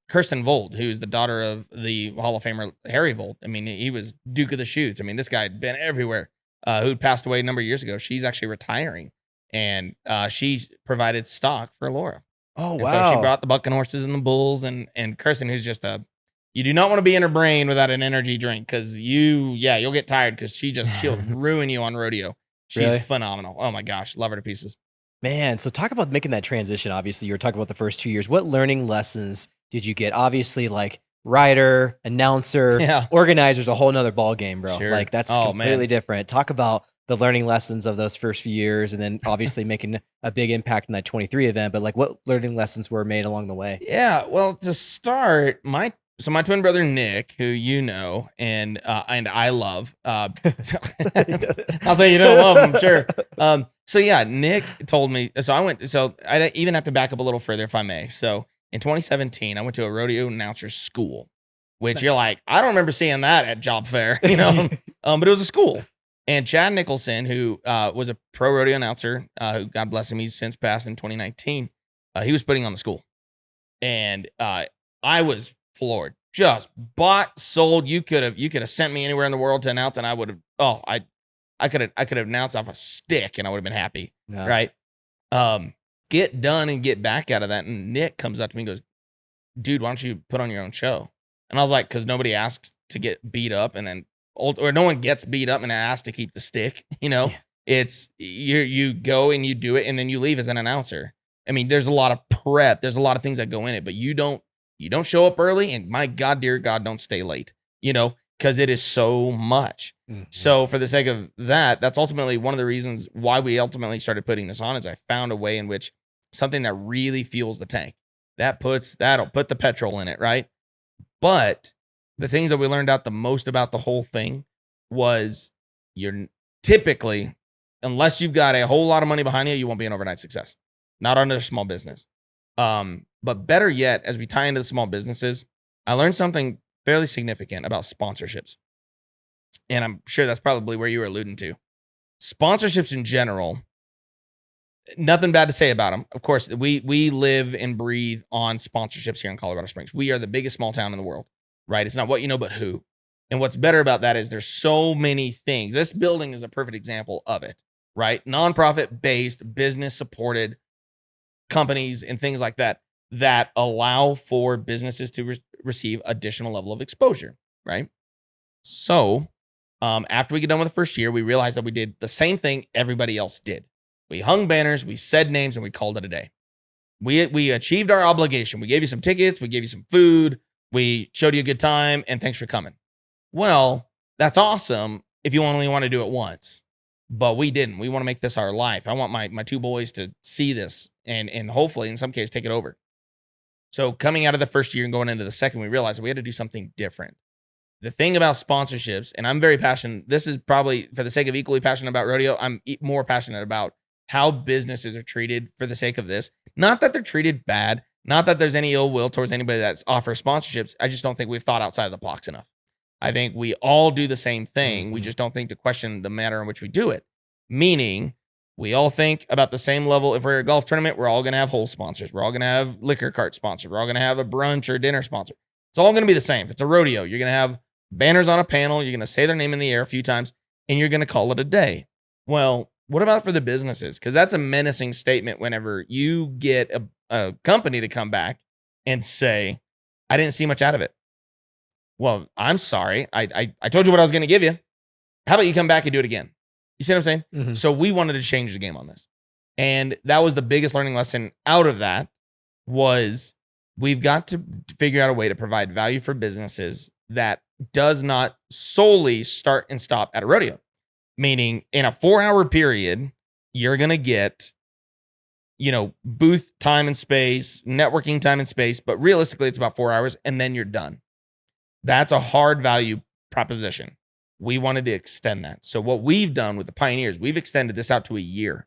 Kirsten Vold, who's the daughter of the Hall of Famer Harry Vold. I mean, he was Duke of the Chutes. I mean, this guy had been everywhere. Who passed away a number of years ago. She's actually retiring, and she provided stock for Laura. Oh, wow! And so she brought the bucking horses and the bulls, and Kirsten, who's just you do not want to be in her brain without an energy drink, because you'll get tired, because she'll ruin you on rodeo. She's phenomenal. Oh my gosh, love her to pieces. Man, so talk about making that transition. Obviously, you were talking about the first 2 years. What learning lessons did you get? Obviously, like rider, announcer, organizer's a whole nother ball game, bro. Sure. Like that's completely different. Talk about the learning lessons of those first few years, and then obviously making a big impact in that 23 event. But like, what learning lessons were made along the way? Yeah, well, to start, my twin brother Nick, who you know and I love, I'll say you don't love him, sure. So yeah, Nick told me. So I even have to back up a little further, if I may. So in 2017, I went to a rodeo announcer school, which you're like, I don't remember seeing that at job fair, you know. But it was a school, and Chad Nicholson, who was a pro rodeo announcer, who God bless him, he's since passed in 2019. He was putting on the school, and I was floored. Just bought, sold. You could have sent me anywhere in the world to announce, and I would have. Oh, I could have announced off a stick, and I would have been happy. Yeah. Right. Get done and get back out of that. And Nick comes up to me and goes, dude, why don't you put on your own show? And I was like, because nobody asks to get beat up, and then or no one gets beat up and asks to keep the stick. It's you go and you do it, and then you leave as an announcer. I mean, there's a lot of prep. There's a lot of things that go in it, but you don't show up early, and my God, dear God, don't stay late, because it is so much. Mm-hmm. So for the sake of that, that's ultimately one of the reasons why we ultimately started putting this on, is I found a way in which something that really fuels the tank, that'll put the petrol in it. Right. But the things that we learned out the most about the whole thing was you're typically, unless you've got a whole lot of money behind you, you won't be an overnight success. Not under a small business. But better yet, as we tie into the small businesses, I learned something fairly significant about sponsorships. And I'm sure that's probably where you were alluding to. Sponsorships in general, nothing bad to say about them. Of course, we live and breathe on sponsorships here in Colorado Springs. We are the biggest small town in the world, right? It's not what you know, but who. And what's better about that is there's so many things. This building is a perfect example of it, right? Nonprofit-based, business-supported companies and things like that allow for businesses to receive additional level of exposure, right? So after we get done with the first year, we realized that we did the same thing everybody else did. We hung banners, we said names, and we called it a day. We achieved our obligation. We gave you some tickets, we gave you some food, we showed you a good time, and thanks for coming. Well, that's awesome if you only want to do it once. But we didn't. We want to make this our life. I want my two boys to see this and hopefully in some cases take it over. So coming out of the first year and going into the second, we realized we had to do something different. The thing about sponsorships, and I'm very passionate, this is probably for the sake of equally passionate about rodeo, I'm more passionate about how businesses are treated for the sake of this. Not that they're treated bad, not that there's any ill will towards anybody that offers sponsorships. I just don't think we've thought outside of the box enough. I think we all do the same thing. Mm-hmm. We just don't think to question the manner in which we do it. Meaning, we all think about the same level. If we're at a golf tournament, we're all going to have hole sponsors. We're all going to have liquor cart sponsors. We're all going to have a brunch or dinner sponsor. It's all going to be the same. If it's a rodeo, you're going to have banners on a panel. You're going to say their name in the air a few times, and you're going to call it a day. Well, what about for the businesses? Because that's a menacing statement whenever you get a company to come back and say, I didn't see much out of it. Well, I'm sorry. I told you what I was going to give you. How about you come back and do it again? You see what I'm saying? Mm-hmm. So we wanted to change the game on this. And that was the biggest learning lesson out of that was we've got to figure out a way to provide value for businesses that does not solely start and stop at a rodeo. Meaning in a 4-hour period, you're going to get, booth time and space, networking time and space, but realistically it's about 4 hours and then you're done. That's a hard value proposition. We wanted to extend that. So what we've done with the Pioneers, we've extended this out to a year.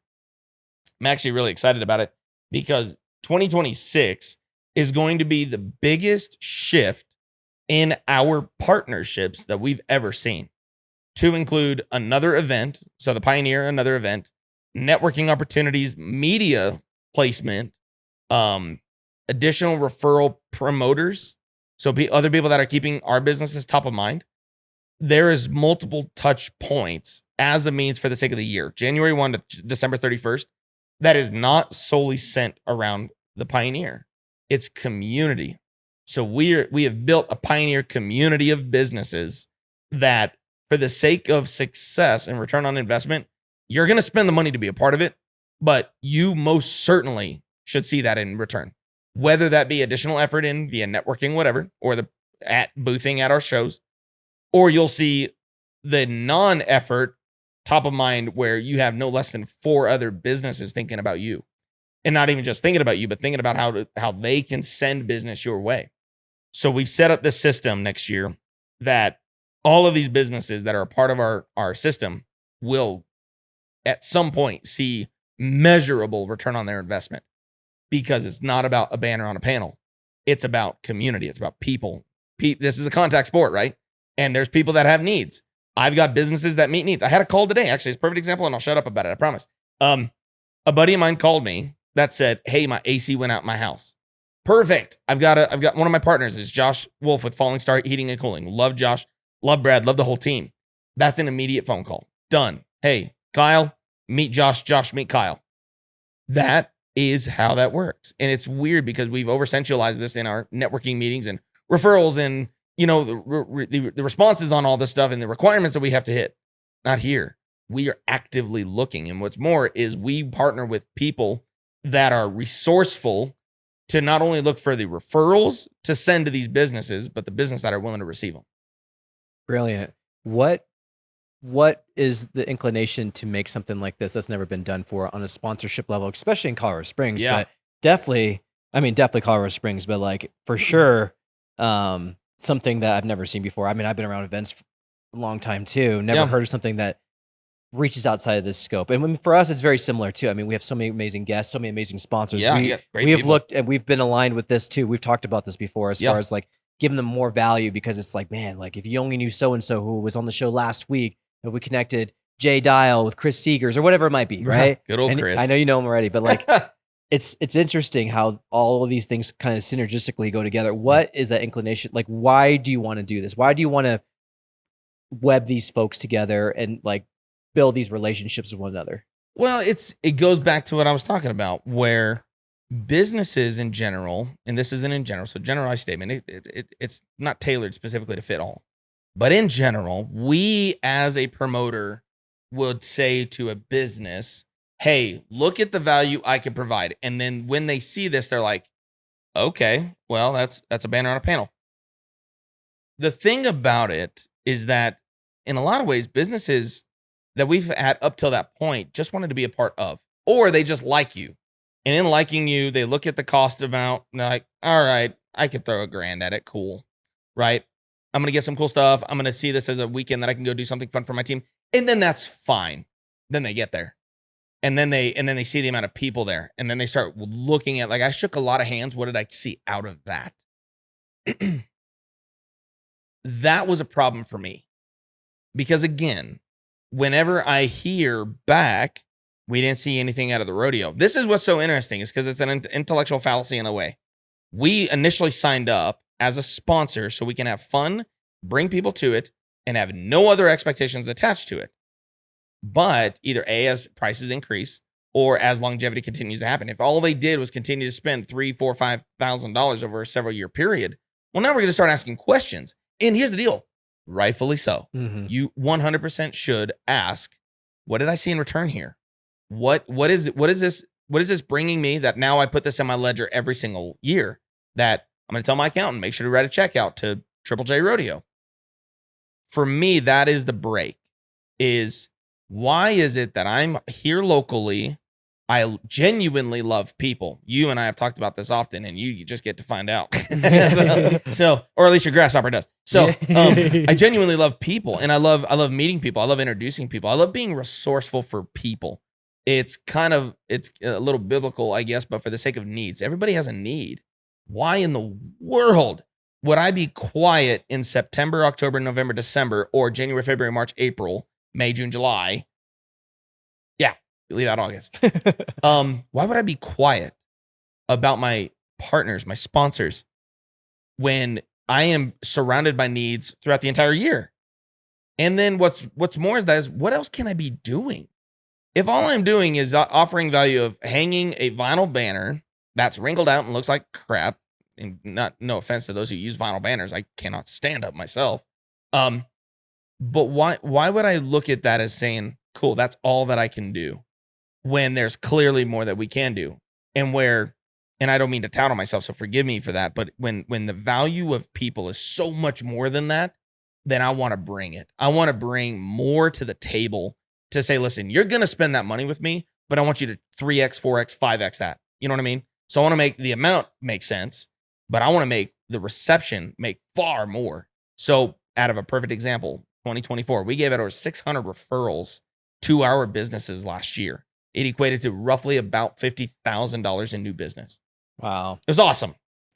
I'm actually really excited about it because 2026 is going to be the biggest shift in our partnerships that we've ever seen, to include another event. So the Pioneer, another event, networking opportunities, media placement, additional referral promoters. So other people that are keeping our businesses top of mind. There is multiple touch points as a means for the sake of the year, January 1 to December 31st. That is not solely sent around the Pioneer. It's community. So we have built a Pioneer community of businesses that for the sake of success and return on investment, you're going to spend the money to be a part of it, but you most certainly should see that in return, whether that be additional effort in via networking, whatever, or at boothing at our shows, or you'll see the non-effort top of mind where you have no less than 4 other businesses thinking about you, and not even just thinking about you, but thinking about how they can send business your way. So we've set up this system next year that all of these businesses that are a part of our system will at some point see measurable return on their investment, because it's not about a banner on a panel. It's about community. It's about people. This is a contact sport, right? And there's people that have needs. I've got businesses that meet needs. I had a call today. Actually, it's a perfect example, and I'll shut up about it. I promise. A buddy of mine called me that said, hey, my AC went out in my house. Perfect. I've got one of my partners is Josh Wolf with Falling Star Heating and Cooling. Love Josh, love Brad, love the whole team. That's an immediate phone call. Done. Hey, Kyle, meet Josh. Josh, meet Kyle. That is how that works. And it's weird because we've over-sensualized this in our networking meetings and referrals and, the responses on all this stuff and the requirements that we have to hit. Not here. We are actively looking. And what's more is we partner with people that are resourceful to not only look for the referrals to send to these businesses, but the business that are willing to receive them. Brilliant. What is the inclination to make something like this that's never been done for on a sponsorship level, especially in Colorado Springs? Yeah. But definitely Colorado Springs, but like for sure, something that I've never seen before. I mean, I've been around events for a long time too. Never heard of something that reaches outside of this scope. And for us, it's very similar too. I mean, we have so many amazing guests, so many amazing sponsors. Yeah, we have looked and we've been aligned with this too. We've talked about this before as far as like giving them more value, because it's like, man, like if you only knew so-and-so who was on the show last week, if we connected Jay Dial with Chris Seegers or whatever it might be, right? Good old and Chris. I know you know him already, but like it's interesting how all of these things kind of synergistically go together. What is that inclination? Like, why do you want to do this? Why do you want to web these folks together and like build these relationships with one another? Well, it goes back to what I was talking about, where businesses in general, and this isn't in general, so generalized statement, it's not tailored specifically to fit all. But in general, we as a promoter would say to a business, hey, look at the value I can provide. And then when they see this, they're like, okay, well, that's a banner on a panel. The thing about it is that in a lot of ways, businesses that we've had up till that point just wanted to be a part of, or they just like you. And in liking you, they look at the cost amount and they're like, all right, I could throw $1,000 at it. Cool. Right. I'm going to get some cool stuff. I'm going to see this as a weekend that I can go do something fun for my team. And then that's fine. Then they get there. And then they see the amount of people there. And then they start looking at, like, I shook a lot of hands. What did I see out of that? That was a problem for me. Because again, whenever I hear back, we didn't see anything out of the rodeo. This is what's so interesting, is because it's an intellectual fallacy in a way. We initially signed up as a sponsor so we can have fun, bring people to it, and have no other expectations attached to it. But either A, as prices increase, or as longevity continues to happen. If all they did was continue to spend $3,000, $4,000, $5,000 over a several year period, well, now we're going to start asking questions. And here's the deal. Rightfully so. Mm-hmm. You 100% should ask, what did I see in return here? What is this bringing me that now I put this in my ledger every single year that I'm going to tell my accountant, make sure to write a check out to Triple J Rodeo. For me, that is the break, is why is it that I'm here locally? I genuinely love people. You and I have talked about this often, and you just get to find out. so, or at least your grasshopper does. So I genuinely love people, and I love meeting people. I love introducing people. I love being resourceful for people. It's a little biblical, I guess, but for the sake of needs, everybody has a need. Why in the world would I be quiet in September, October, November, December, or January, February, March, April, May, June, July? Yeah, leave out August. Why would I be quiet about my partners, my sponsors, when I am surrounded by needs throughout the entire year? And then what's more is what else can I be doing? If all I'm doing is offering value of hanging a vinyl banner that's wrinkled out and looks like crap, and no offense to those who use vinyl banners, I cannot stand up myself. But why would I look at that as saying, cool, that's all that I can do, when there's clearly more that we can do? And I don't mean to tout on myself, so forgive me for that, but when the value of people is so much more than that, then I want to bring it. I want to bring more to the table to say, listen, you're going to spend that money with me, but I want you to 3X, 4X, 5X that. You know what I mean? So I want to make the amount make sense, but I want to make the reception make far more. So out of a perfect example, 2024, we gave out over 600 referrals to our businesses last year. It equated to roughly about $50,000 in new business. Wow. It was awesome,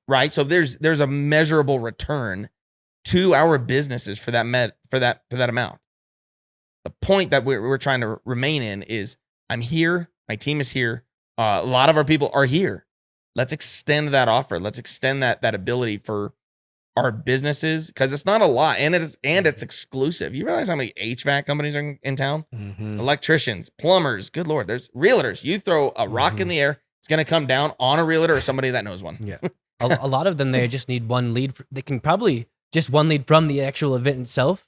right? So there's a measurable return to our businesses for that amount. The point that we're trying to remain in is, I'm here, my team is here, a lot of our people are here, let's extend that offer. Let's extend that ability for our businesses, because it's not a lot, and it's exclusive. You realize how many HVAC companies are in town? Mhm. Electricians, plumbers, good Lord, there's realtors. You throw a rock in the air, it's going to come down on a realtor or somebody that knows one. Yeah. A lot of them, they just need one lead. They can probably just one lead from the actual event itself,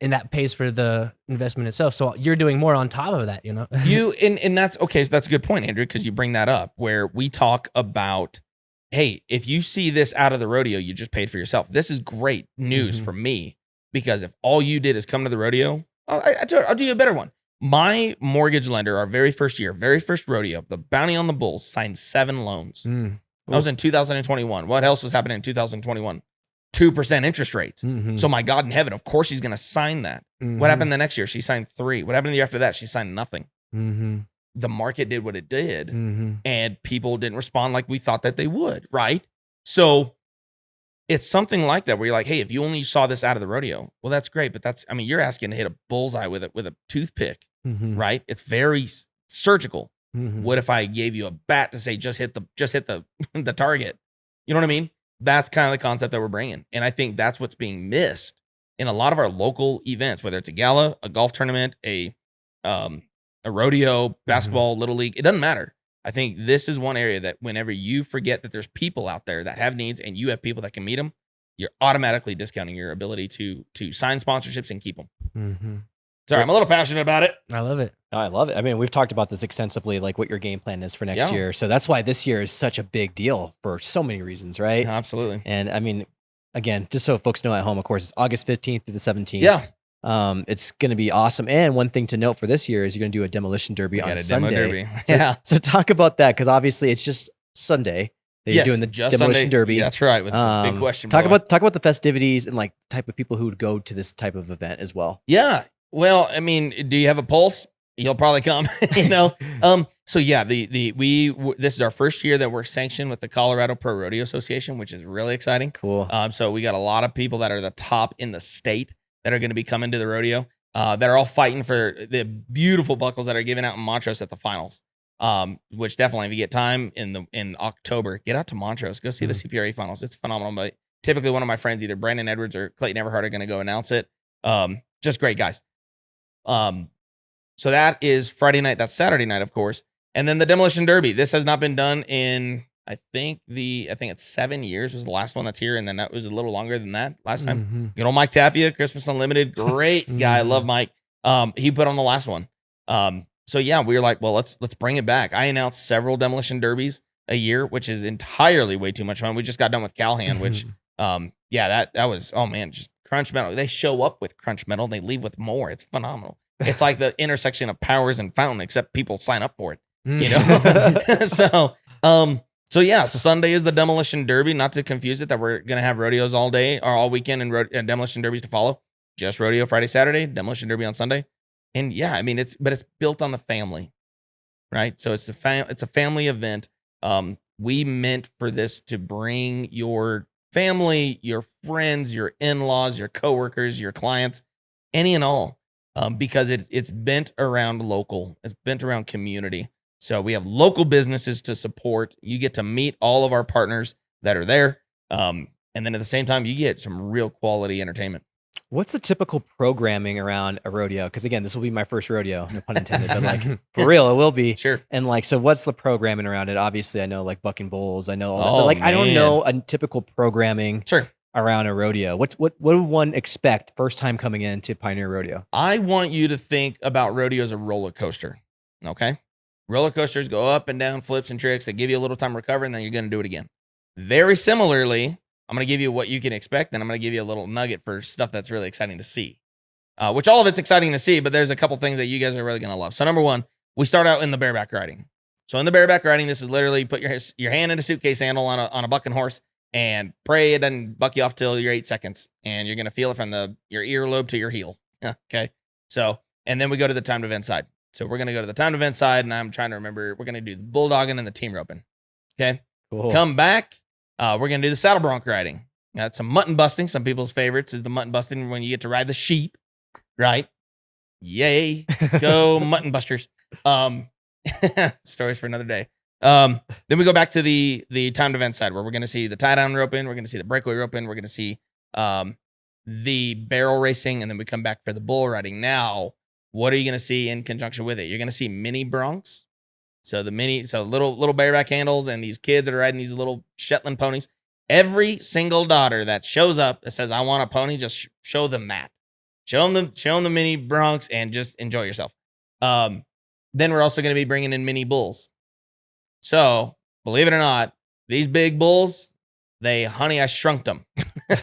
and that pays for the investment itself. So you're doing more on top of that, you know? And that's okay. So that's a good point, Andrew, because you bring that up where we talk about, hey, if you see this out of the rodeo, you just paid for yourself. This is great news for me, because if all you did is come to the rodeo, I'll do you a better one. My mortgage lender, our very first rodeo, the Bounty on the Bulls, signed 7 loans. That was in 2021. What else was happening in 2021? 2% interest rates. So my God in heaven, of course she's going to sign that. What happened the next year? She signed 3. What happened the year after that? She signed nothing. The market did what it did, and people didn't respond like we thought that they would, right? So it's something like that where you're like, hey, if you only saw this out of the rodeo, well, that's great, but you're asking to hit a bullseye with a toothpick, right? It's very surgical. What if I gave you a bat to say just hit the the target? You know what I mean? That's kind of the concept that we're bringing, and I think that's what's being missed in a lot of our local events, whether it's a gala, a golf tournament, a rodeo, basketball, little league. It doesn't matter. I think this is one area that whenever you forget that there's people out there that have needs and you have people that can meet them, you're automatically discounting your ability to sign sponsorships and keep them. Sorry, I'm a little passionate about it. I love it. I love it. I mean, we've talked about this extensively, like what your game plan is for next year. So that's why this year is such a big deal for so many reasons, right? Absolutely. And I mean, again, just so folks know at home, of course, it's August 15th through the 17th. Yeah. It's going to be awesome. And one thing to note for this year is you're going to do a demolition derby on Sunday. Derby. So talk about that, because obviously it's just Sunday that you're doing the demolition derby. That's right. With some big question. Talk about the festivities and like type of people who would go to this type of event as well. Yeah. Well, I mean, do you have a pulse? He'll probably come, you know? So yeah, this is our first year that we're sanctioned with the Colorado Pro Rodeo Association, which is really exciting. Cool. So we got a lot of people that are the top in the state that are going to be coming to the rodeo, that are all fighting for the beautiful buckles that are given out in Montrose at the finals. Which definitely, if you get time in October, get out to Montrose, go see the CPRA finals. It's phenomenal. But typically one of my friends, either Brandon Edwards or Clayton Everhart, are going to go announce it. Just great guys. So that is Friday night. That's Saturday night, of course. And then the Demolition Derby. This has not been done in, I think it's 7 years was the last one that's here. And then that was a little longer than that last time. Good old Mike Tapia, Christmas Unlimited. Great guy. I love Mike. He put on the last one. So yeah, we were like, well, let's bring it back. I announced several Demolition Derbies a year, which is entirely way too much fun. We just got done with Calhan, which, that was, oh man, just crunch metal. They show up with crunch metal. They leave with more. It's phenomenal. It's like the intersection of Powers and Fountain, except people sign up for it, you know? So yeah, Sunday is the Demolition Derby. Not to confuse it that we're going to have rodeos all day or all weekend and Demolition Derbies to follow. Just rodeo Friday, Saturday, Demolition Derby on Sunday. And yeah, I mean, it's built on the family, right? So it's a family event. We meant for this to bring your family, your friends, your in-laws, your coworkers, your clients, any and all, because it's bent around local. It's bent around community. So we have local businesses to support. You get to meet all of our partners that are there. And then at the same time, you get some real quality entertainment. What's the typical programming around a rodeo? Because again, this will be my first rodeo, no pun intended, but like for real, it will be. Sure. And like, so what's the programming around it? Obviously, I know like bucking bulls. I know all that, but like, I don't know a typical programming around a rodeo. What would one expect first time coming into Pioneer Rodeo? I want you to think about rodeo as a roller coaster. Okay. Roller coasters go up and down, flips and tricks. They give you a little time to recover, and then you're going to do it again. Very similarly, I'm going to give you what you can expect, and I'm going to give you a little nugget for stuff that's really exciting to see, which all of it's exciting to see, but there's a couple things that you guys are really going to love. So number one, we start out in the bareback riding. So in the bareback riding, this is literally put your hand in a suitcase handle on a bucking horse and pray it doesn't buck you off till you're 8 seconds, and you're going to feel it from your earlobe to your heel. Okay. So, and then we go to the timed event side. So we're going to go to the timed event side, and I'm trying to remember, we're going to do the bulldogging and the team roping. Okay. Cool. Come back. We're going to do the saddle bronc riding. Got some mutton busting. Some people's favorites is the mutton busting when you get to ride the sheep, right? Yay. Go mutton busters. Stories for another day. Then we go back to the timed event side where we're going to see the tie down roping, we're going to see the breakaway roping, we're going to see the barrel racing, and then we come back for the bull riding. Now, what are you going to see in conjunction with it? You're going to see mini broncs. So little bareback handles, and these kids that are riding these little Shetland ponies. Every single daughter that shows up that says, I want a pony, just show them that. Show them the mini broncs and just enjoy yourself. Then we're also going to be bringing in mini bulls. So, believe it or not, these big bulls, Honey, I Shrunk them.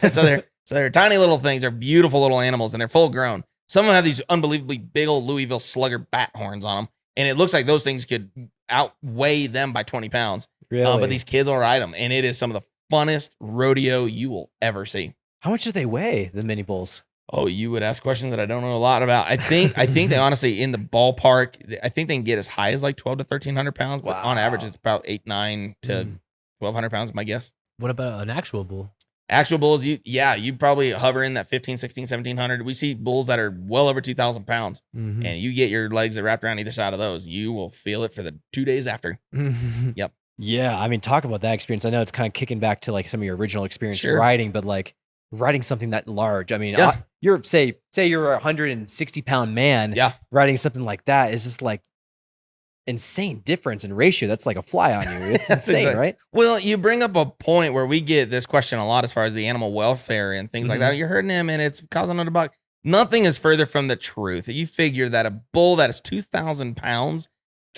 so they're tiny little things. They're beautiful little animals, and they're full grown. Some of them have these unbelievably big old Louisville Slugger bat horns on them, and it looks like those things could outweigh them by 20 pounds. Really? But these kids will ride them, and it is some of the funnest rodeo you will ever see. How much do they weigh, the mini bulls? Oh, you would ask questions that I don't know a lot about. I think they honestly, in the ballpark, I think they can get as high as like 12 to 1,300 pounds, but on average, it's about 800 to 1,200 pounds, my guess. What about an actual bull? Actual bulls, you probably hover in that 15, 16, 1,700. We see bulls that are well over 2,000 pounds, and you get your legs wrapped around either side of those. You will feel it for the 2 days after. Yep. Yeah, I mean, talk about that experience. I know it's kind of kicking back to like some of your original experience Sure. riding, but like riding something that large. I mean, Yeah. you're say you're a 160-pound man. Yeah. Riding something like that is just like insane difference in ratio. That's like a fly on you. It's insane, Exactly. right? Well, you bring up a point where we get this question a lot as far as the animal welfare and things like that. You're hurting him and it's causing him to buck. Nothing is further from the truth. You figure that a bull that is 2,000 pounds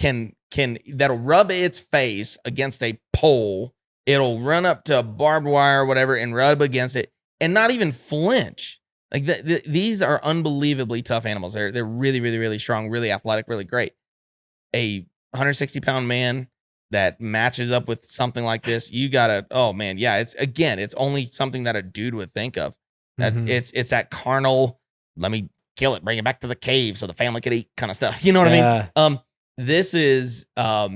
that'll rub its face against a pole. It'll run up to a barbed wire or whatever and rub against it and not even flinch. Like these are unbelievably tough animals. They're really, really, really strong, really athletic, really great. A 160-pound man that matches up with something like this, you gotta, oh man, yeah, it's only something that a dude would think of. That it's that carnal, let me kill it, bring it back to the cave so the family could eat kind of stuff. You know what I mean? This is how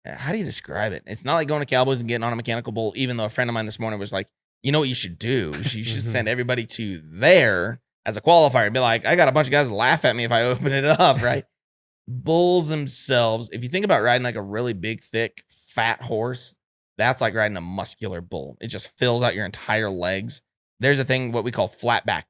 do you describe it? It's not like going to Cowboys and getting on a mechanical bull, even though a friend of mine this morning was like, you know what you should do? You should send everybody to there as a qualifier. Be like, I got a bunch of guys that laugh at me if I open it up, right? Bulls themselves, if you think about riding like a really big, thick, fat horse, that's like riding a muscular bull. It just fills out your entire legs. There's a thing, what we call flat back.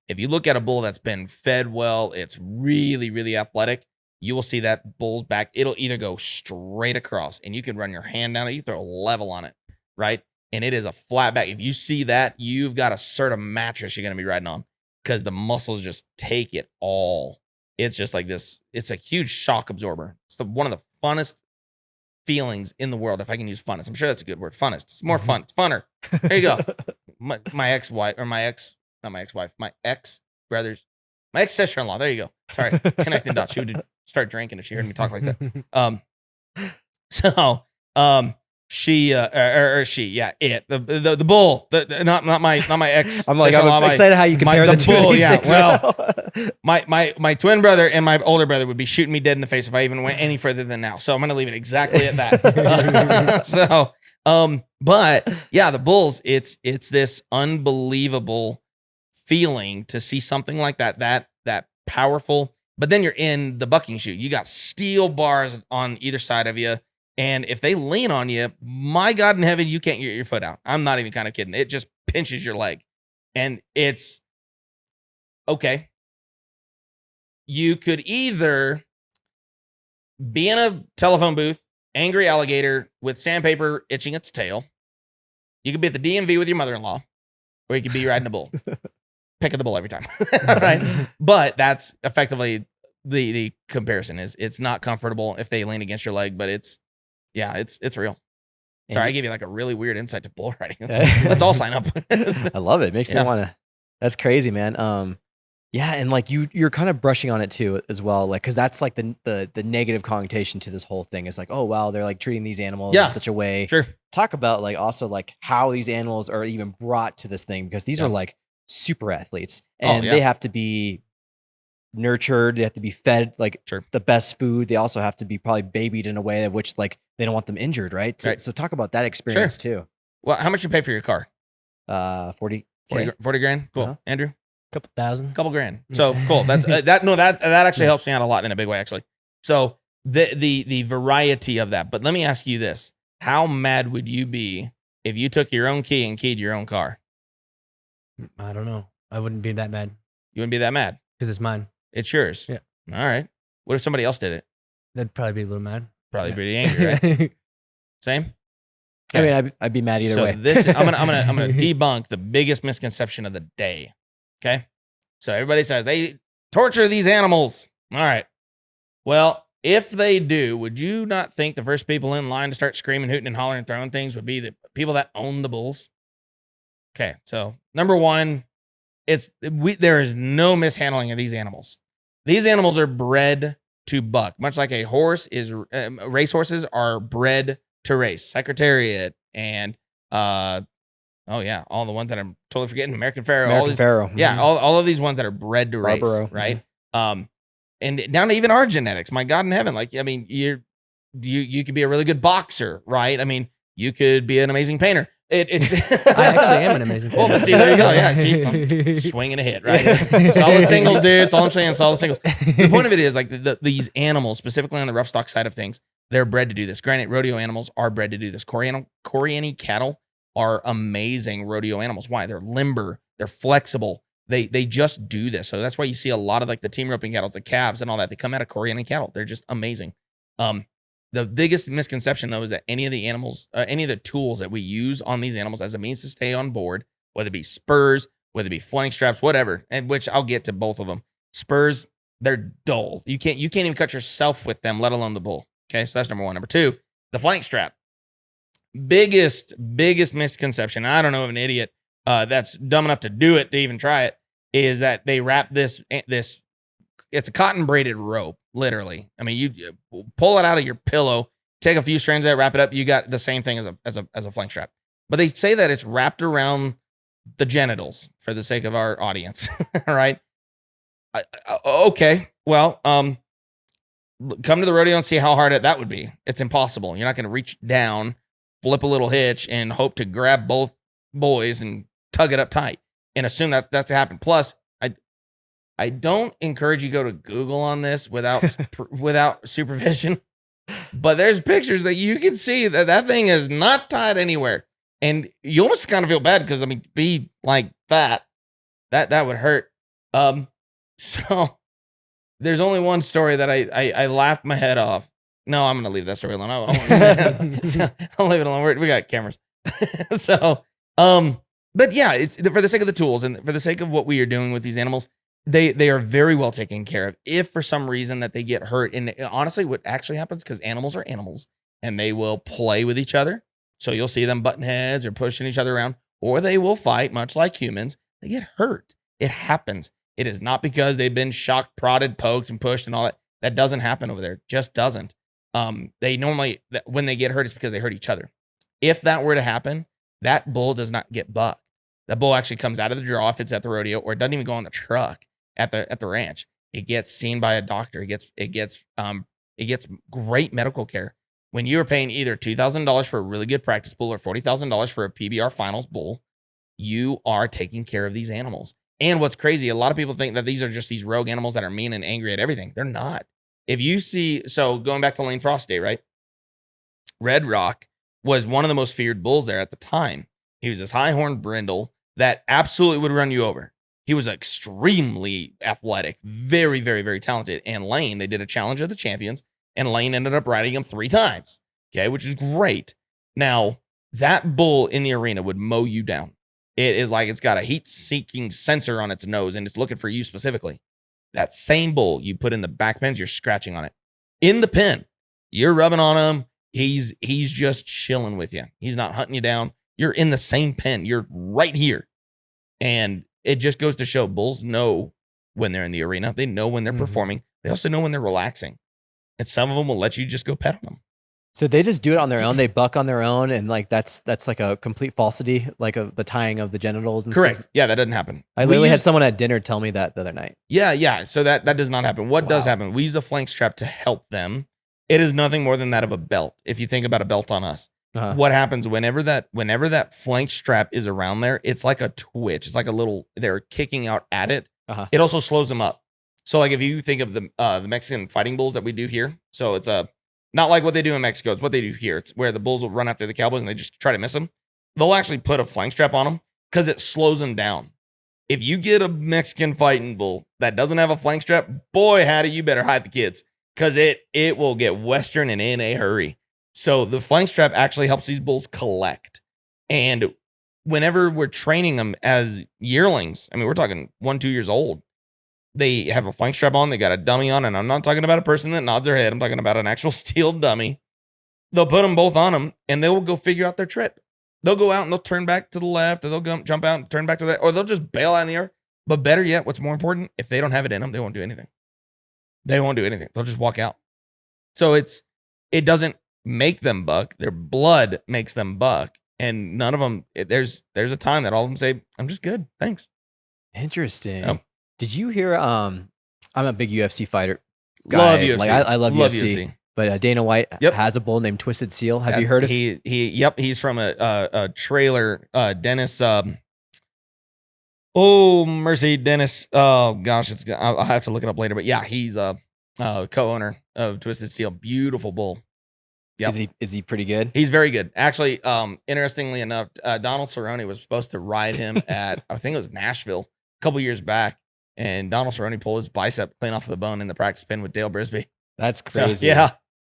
If you look at a bull that's been fed well, it's really, really athletic, you will see that bull's back. It'll either go straight across and you can run your hand down it, you throw a level on it, right? And it is a flat back. If you see that, you've got a certain mattress you're going to be riding on because the muscles just take it all. It's just like this. It's a huge shock absorber. It's one of the funnest feelings in the world. If I can use funnest, I'm sure that's a good word. Funnest. It's more fun. It's funner. There you go. My ex-wife, or my ex, not my ex-wife, my ex-brothers, my ex-sister-in-law. There you go. Sorry. Connecting dots. She would start drinking if she heard me talk like that. The bull, not my ex. I'm like, I'm excited how you compare the two. Bull, yeah. Well, my twin brother and my older brother would be shooting me dead in the face if I even went any further than now. So I'm gonna leave it exactly at that. But yeah, the bulls, it's this unbelievable feeling to see something like that powerful. But then you're in the bucking chute. You got steel bars on either side of you. And if they lean on you, my God in heaven, you can't get your foot out. I'm not even kind of kidding. It just pinches your leg. And it's okay. You could either be in a telephone booth, angry alligator with sandpaper itching its tail. You could be at the DMV with your mother-in-law, or you could be riding a bull. Pick at the bull every time. All right. But that's effectively the comparison is it's not comfortable if they lean against your leg, but it's real. Sorry, I gave you like a really weird insight to bull riding. Let's all sign up. I love it. Makes me want to. That's crazy, man. Yeah, and like you're kind of brushing on it too as well, like because that's like the negative connotation to this whole thing. It's like, oh wow, they're like treating these animals in such a way. Sure. Talk about like also like how these animals are even brought to this thing because these are like super athletes and they have to be nurtured, they have to be fed like the best food. They also have to be probably babied in a way of which like they don't want them injured, right? So talk about that experience too. Well, how much you pay for your car? 40 grand. Cool. Andrew? Couple thousand. Couple grand. So cool. That's that actually helps me out a lot in a big way, actually. So the variety of that. But let me ask you this: how mad would you be if you took your own key and keyed your own car? I don't know. I wouldn't be that mad You wouldn't be that mad. because it's mine. It's yours. Yeah. All right. What if somebody else did it? That'd probably be a little mad. Probably Yeah. pretty angry, right? Same. I mean, I'd be mad either so way. this I'm gonna debunk the biggest misconception of the day. Okay. So everybody says they torture these animals. All right. Well, if they do, would you not think the first people in line to start screaming, hooting, and hollering and throwing things would be the people that own the bulls? Okay. So number one, there is no mishandling of these animals. These animals are bred to buck, much like a horse is. Racehorses are bred to race. Secretariat and all the ones that I'm totally forgetting. American Pharoah. All these, Pharaoh. yeah, all of these ones that are bred to race, Barbaro. right? And down to even our genetics. My God in heaven, like I mean, you could be a really good boxer, right? I mean, you could be an amazing painter. It's I actually am an amazing Well, painter. see, there you go. Yeah, see, I'm swinging a hit, right? Solid singles, dude. That's all I'm saying. Solid singles. The point of it is like these animals, specifically on the rough stock side of things, they're bred to do this. Granted, rodeo animals are bred to do this. Coriani cattle are amazing rodeo animals. Why? They're limber. They're flexible. They just do this. So that's why you see a lot of like the team roping cattle, the calves and all that. They come out of Coriani cattle. They're just amazing. The biggest misconception though is that any of the animals, any of the tools that we use on these animals as a means to stay on board, whether it be spurs, whether it be flank straps, whatever, and which I'll get to both of them. Spurs, they're dull. You can't even cut yourself with them, let alone the bull. Okay, so that's number one. Number two, the flank strap. Biggest misconception. I don't know of an idiot that's dumb enough to do it, to even try it, is that they wrap this. It's a cotton braided rope, literally. I mean, you pull it out of your pillow, take a few strands of that, wrap it up. You got the same thing as a flank strap. But they say that it's wrapped around the genitals for the sake of our audience. All right. Okay. Well, come to the rodeo and see how hard that would be. It's impossible. You're not going to reach down, flip a little hitch, and hope to grab both boys and tug it up tight and assume that that's to happen. Plus, I don't encourage you to go to Google on this without supervision, but there's pictures that you can see that thing is not tied anywhere, and you almost kind of feel bad because I mean, be like that would hurt. So there's only one story that I laughed my head off. No, I'm gonna leave that story alone. I'll leave it alone. We got cameras. So, but yeah, it's for the sake of the tools and for the sake of what we are doing with these animals. They are very well taken care of. If for some reason that they get hurt, and honestly, what actually happens, because animals are animals and they will play with each other. So you'll see them butting heads or pushing each other around, or they will fight, much like humans. They get hurt. It happens. It is not because they've been shocked, prodded, poked, and pushed and all that. That doesn't happen over there. It just doesn't. They normally, when they get hurt, it's because they hurt each other. If that were to happen, that bull does not get bucked. That bull actually comes out of the draw if it's at the rodeo, or it doesn't even go on the truck at the ranch. It gets seen by a doctor. It gets great medical care. When you are paying either $2,000 for a really good practice bull or $40,000 for a PBR finals bull, you are taking care of these animals. And what's crazy, a lot of people think that these are just these rogue animals that are mean and angry at everything. They're not. If you see, so going back to Lane Frost Day, right? Red Rock was one of the most feared bulls there at the time. He was this high-horned brindle that absolutely would run you over. He was extremely athletic, very, very, very talented. And Lane, they did a challenge of the champions, and Lane ended up riding him 3 times, okay, which is great. Now, that bull in the arena would mow you down. It is like it's got a heat-seeking sensor on its nose, and it's looking for you specifically. That same bull you put in the back pens, you're scratching on it. In the pen, you're rubbing on him. He's just chilling with you. He's not hunting you down. You're in the same pen. You're right here. And it just goes to show bulls know when they're in the arena. They know when they're performing. They also know when they're relaxing. And some of them will let you just go pet on them. So they just do it on their own. They buck on their own, and like that's like a complete falsity, like the tying of the genitals. And Correct. stuff. Yeah, that doesn't happen. I literally had someone at dinner tell me that the other night. Yeah. So that does not happen. What does happen? We use a flank strap to help them. It is nothing more than that of a belt. If you think about a belt on us, what happens whenever that flank strap is around there, it's like a twitch. It's like a little, they're kicking out at it. It also slows them up. So like if you think of the Mexican fighting bulls that we do here, so it's not like what they do in Mexico. It's what they do here. It's where the bulls will run after the cowboys and they just try to miss them. They'll actually put a flank strap on them because it slows them down. If you get a Mexican fighting bull that doesn't have a flank strap, boy, howdy, you better hide the kids because it will get Western and in a hurry. So the flank strap actually helps these bulls collect. And whenever we're training them as yearlings, I mean, we're talking 1-2 years old, they have a flank strap on, they got a dummy on, and I'm not talking about a person that nods their head. I'm talking about an actual steel dummy. They'll put them both on them, and they will go figure out their trip. They'll go out and they'll turn back to the left, or they'll go, jump out and turn back to the, or they'll just bail out in the air. But better yet, what's more important, if they don't have it in them, they won't do anything. They won't do anything. They'll just walk out. So it doesn't make them buck. Their blood makes them buck. And none of them, there's a time that all of them say, I'm just good. Thanks. Interesting. Oh. Did you hear? I'm a big UFC fighter. Guy. Love UFC. Like I love UFC. But Dana White has a bull named Twisted Seal. Have you heard of? He's from a trailer. Dennis. Oh mercy, Dennis. Oh gosh, I'll have to look it up later. But yeah, he's a co-owner of Twisted Steel. Beautiful bull. Yep. Is he pretty good? He's very good. Actually, interestingly enough, Donald Cerrone was supposed to ride him at I think it was Nashville a couple years back, and Donald Cerrone pulled his bicep clean off the bone in the practice pen with Dale Brisby. That's crazy. So, yeah.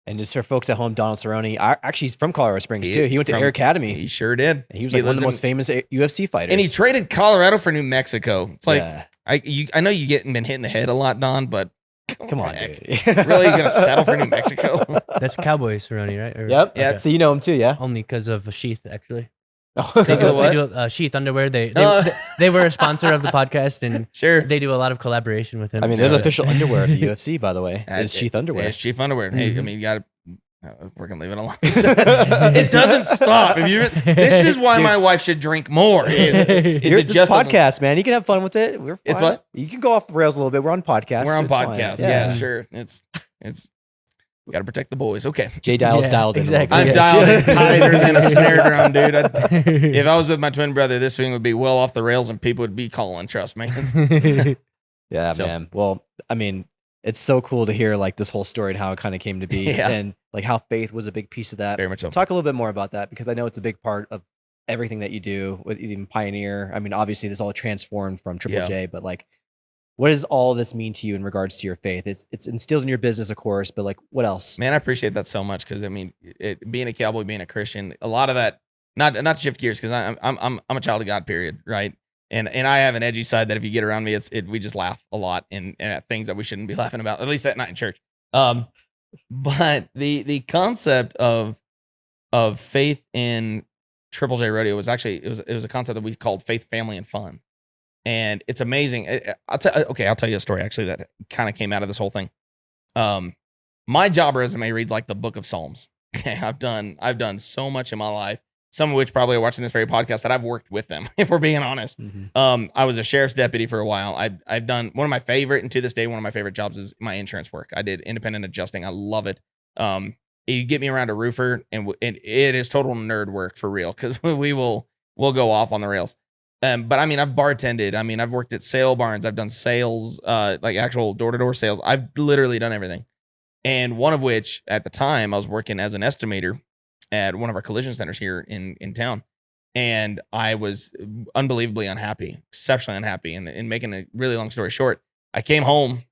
And just for folks at home, Donald Cerrone, actually he's from Colorado Springs too. He went to Air Academy. He sure did. And he was like one of the most famous UFC fighters. And he traded Colorado for New Mexico. It's like, I know you been hit in the head a lot, Don, but come on, dude. Really going to settle for New Mexico? That's Cowboy Cerrone, right? Or, yep. Yeah. So you know him too, yeah? Only because of a sheath, actually. They do Sheath Underwear. They were a sponsor of the podcast, and sure, they do a lot of collaboration with him. I mean, they're the official underwear of the UFC, by the way. It's Sheath Underwear. It's Sheath Underwear. Hey, I mean, you got to. We're gonna leave it alone. It doesn't stop. This is why my wife should drink more. It's just podcast, man. You can have fun with it. We're fine. It's what you can go off the rails a little bit. We're on podcast. We're on podcast. Yeah, sure. It's. We got to protect the boys. Okay. Jay Dial's dialed in. Exactly. I'm dialed in tighter than a snare drum, dude. If I was with my twin brother, this thing would be well off the rails and people would be calling. Trust me. Yeah, man. Well, I mean, it's so cool to hear like this whole story and how it kind of came to be, and like how faith was a big piece of that. Very much so. Talk a little bit more about that because I know it's a big part of everything that you do with even Pioneer. I mean, obviously, this all transformed from Triple J, but like, what does all this mean to you in regards to your faith? It's instilled in your business, of course, but like, what else? Man, I appreciate that so much because I mean, being a cowboy, being a Christian, a lot of that. Not to shift gears because I'm a child of God. Period. Right. And I have an edgy side that if you get around me, we just laugh a lot and at things that we shouldn't be laughing about. At least at night in church. But the concept of faith in Triple J Rodeo was actually it was a concept that we called faith, family, and fun. And it's amazing. I'll tell you a story actually that kind of came out of this whole thing. My job resume reads like the Book of Psalms. Okay, I've done so much in my life. Some of which probably are watching this very podcast that I've worked with them, if we're being honest. Mm-hmm. I was a sheriff's deputy for a while. I've done one of my favorite, and to this day, one of my favorite jobs is my insurance work. I did independent adjusting. I love it. You get me around a roofer, and it is total nerd work for real because we'll go off on the rails. But I mean, I've bartended. I mean, I've worked at sale barns. I've done sales, like actual door-to-door sales. I've literally done everything. And one of which, at the time, I was working as an estimator at one of our collision centers here in town. And I was unbelievably unhappy, exceptionally unhappy. And in making a really long story short, I came home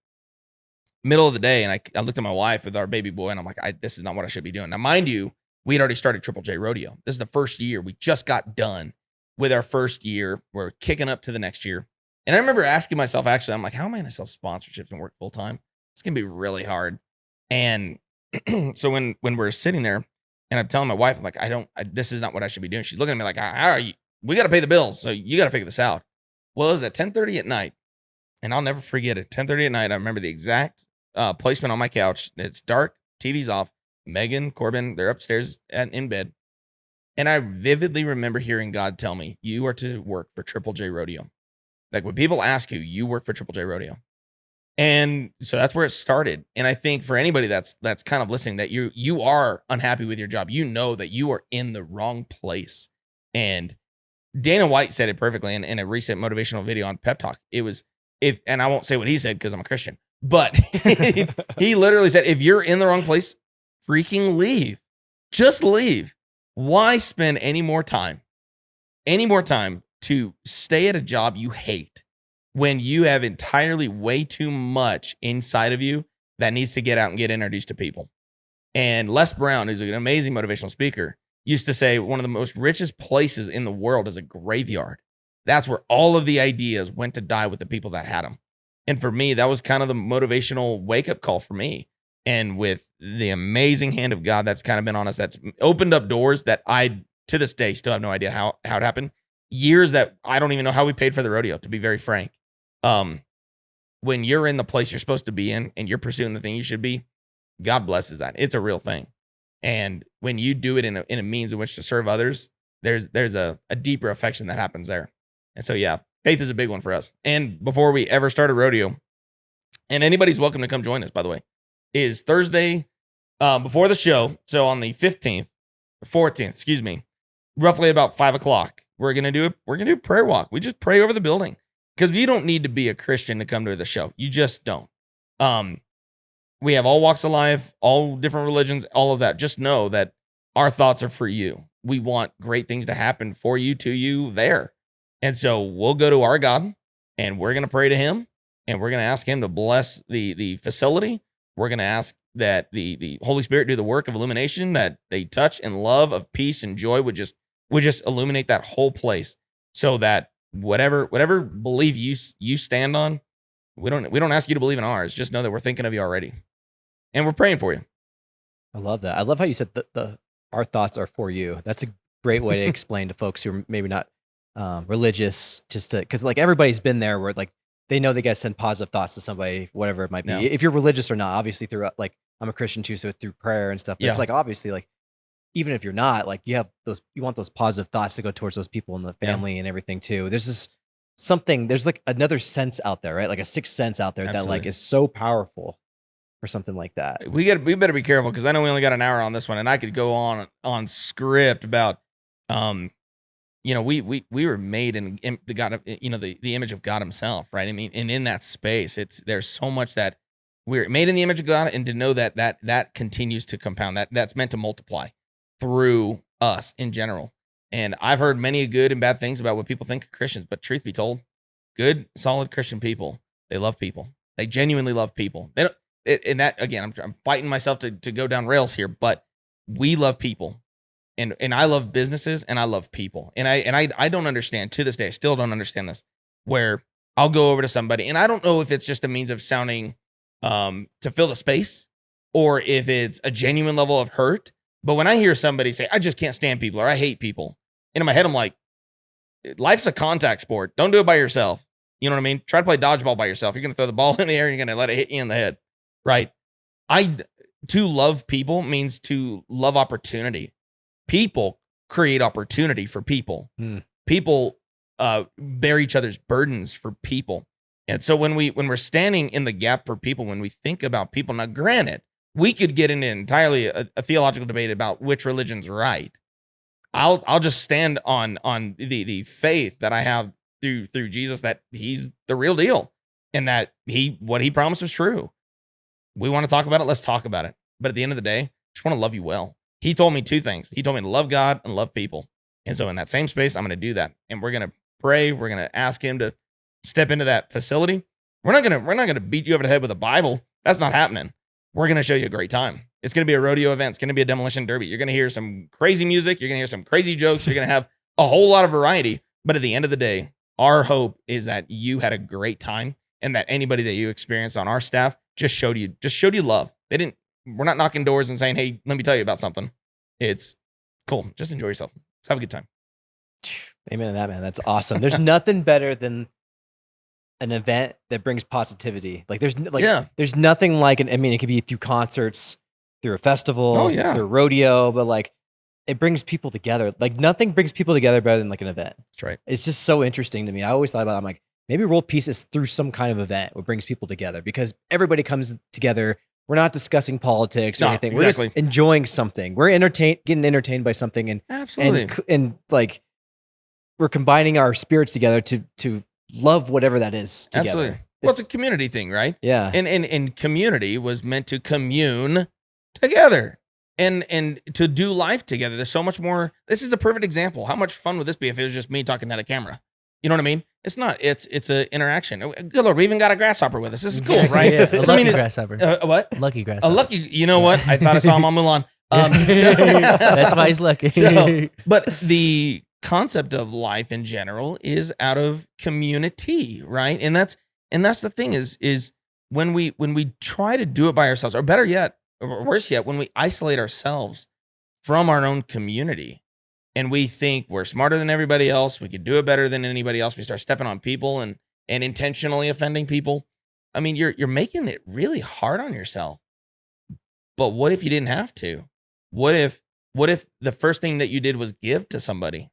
middle of the day and I looked at my wife with our baby boy and I'm like, this is not what I should be doing. Now, mind you, we had already started Triple J Rodeo. This is the first year. We just got done with our first year. We're kicking up to the next year. And I remember asking myself, actually, I'm like, how am I going to sell sponsorships and work full time? It's going to be really hard. And so when we're sitting there and I'm telling my wife, I'm like, this is not what I should be doing. She's looking at me like, how are you? We got to pay the bills. So you got to figure this out. Well, it was at 10:30 at night and I'll never forget it. 10:30 at night. I remember the exact placement on my couch. It's dark. TV's off. Megan, Corbin, they're upstairs in bed. And I vividly remember hearing God tell me, you are to work for Triple J Rodeo. Like when people ask you work for Triple J Rodeo. And so that's where it started. And I think for anybody that's kind of listening, that you are unhappy with your job, you know that you are in the wrong place. And Dana White said it perfectly in a recent motivational video on Pep Talk. It was, and I won't say what he said because I'm a Christian, But he literally said, if you're in the wrong place, freaking leave. Just leave. Why spend any more time to stay at a job you hate when you have entirely way too much inside of you that needs to get out and get introduced to people? And Les Brown, who's an amazing motivational speaker, used to say one of the most richest places in the world is a graveyard. That's where all of the ideas went to die with the people that had them. And for me, that was kind of the motivational wake-up call for me. And with the amazing hand of God that's kind of been on us, that's opened up doors that I, to this day, still have no idea how it happened. Years that I don't even know how we paid for the rodeo, to be very frank. When you're in the place you're supposed to be in and you're pursuing the thing you should be, God blesses that. It's a real thing. And when you do it in a means in which to serve others, there's a deeper affection that happens there. And so, yeah, faith is a big one for us. And before we ever start a rodeo, and anybody's welcome to come join us, by the way, is Thursday before the show. So on the 14th, roughly about 5:00, we're going to do a prayer walk. We just pray over the building because you don't need to be a Christian to come to the show. You just don't. We have all walks of life, all different religions, all of that. Just know that our thoughts are for you. We want great things to happen for you, to you there. And so we'll go to our God and we're going to pray to him and we're going to ask him to bless the facility. We're going to ask that the Holy Spirit do the work of illumination, that they touch and love of peace and joy would just illuminate that whole place, so that whatever belief you stand on, we don't ask you to believe in ours. Just know that we're thinking of you already. And we're praying for you. I love that. I love how you said that our thoughts are for you. That's a great way to explain to folks who are maybe not religious, just to, because like everybody's been there where like they know they got to send positive thoughts to somebody, whatever it might be. No. If you're religious or not, obviously through like I'm a Christian too, so through prayer and stuff. But it's like obviously like even if you're not, like you want those positive thoughts to go towards those people in the family and everything too. There's like another sense out there, right? Like a sixth sense out there that like is so powerful for something like that. We better be careful because I know we only got an hour on this one, and I could go on script about, we were made in the God, the image of God himself, right? I mean, and in that space, there's so much that we're made in the image of God, and to know that continues to compound, that's meant to multiply through us in general. And I've heard many good and bad things about what people think of Christians, but truth be told, good, solid Christian people, they love people. They genuinely love people. They don't. And that, again, I'm fighting myself to go down rails here, but we love people, and I love businesses, and I love people, and I don't understand to this day. I still don't understand this, where I'll go over to somebody, and I don't know if it's just a means of sounding to fill the space, or if it's a genuine level of hurt. But when I hear somebody say, "I just can't stand people," or "I hate people," and in my head I'm like, life's a contact sport. Don't do it by yourself. You know what I mean? Try to play dodgeball by yourself. You're gonna throw the ball in the air, and you're gonna let it hit you in the head. Right. To love people means to love opportunity. People create opportunity for people. People bear each other's burdens for people. And so when we're standing in the gap for people, when we think about people, now granted, we could get into entirely a theological debate about which religion's right. I'll just stand on the faith that I have through Jesus, that he's the real deal, and that what he promised was true. We want to talk about it, let's talk about it. But at the end of the day, I just want to love you well. He told me two things. He told me to love God and love people. And so in that same space, I'm going to do that. And we're going to pray. We're going to ask him to step into that facility. We're not going to beat you over the head with a Bible. That's not happening. We're going to show you a great time. It's going to be a rodeo event. It's going to be a demolition derby. You're going to hear some crazy music. You're going to hear some crazy jokes. You're going to have a whole lot of variety. But at the end of the day, our hope is that you had a great time, and that anybody that you experienced on our staff just showed you love. We're not knocking doors and saying, "Hey, let me tell you about something." It's cool. Just enjoy yourself. Let's have a good time. Amen to that, man. That's awesome. There's nothing better than an event that brings positivity. Like there's nothing like it could be through concerts, through a festival, through a rodeo, but like it brings people together. Like nothing brings people together better than like an event. That's right. It's just so interesting to me. I always thought about it. I'm like, maybe World Peace is through some kind of event what brings people together, because everybody comes together. We're not discussing politics or anything. Exactly. We're just enjoying something. We're getting entertained by something, and absolutely, and like we're combining our spirits together to love whatever that is together. Absolutely. Well, it's a community thing, right? Yeah. And community was meant to commune together and to do life together. There's so much more. This is a perfect example. How much fun would this be if it was just me talking at a camera? You know what I mean? It's not. It's an interaction. Good Lord, we even got a grasshopper with us. This is cool, right? Yeah, a lucky grasshopper. What? Lucky grasshopper. A lucky. You know what? I thought I saw him on Mulan. That's why he's lucky. But the concept of life in general is out of community, right? And that's the thing is when we try to do it by ourselves, or better yet, or worse yet, when we isolate ourselves from our own community and we think we're smarter than everybody else, we could do it better than anybody else, we start stepping on people and intentionally offending people. I mean, you're making it really hard on yourself. But what if you didn't have to? What if the first thing that you did was give to somebody?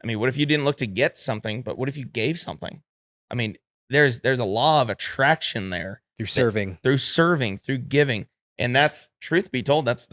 I mean, what if you didn't look to get something, but what if you gave something? I mean, there's a law of attraction there. Through serving, through giving. And that's, truth be told, that's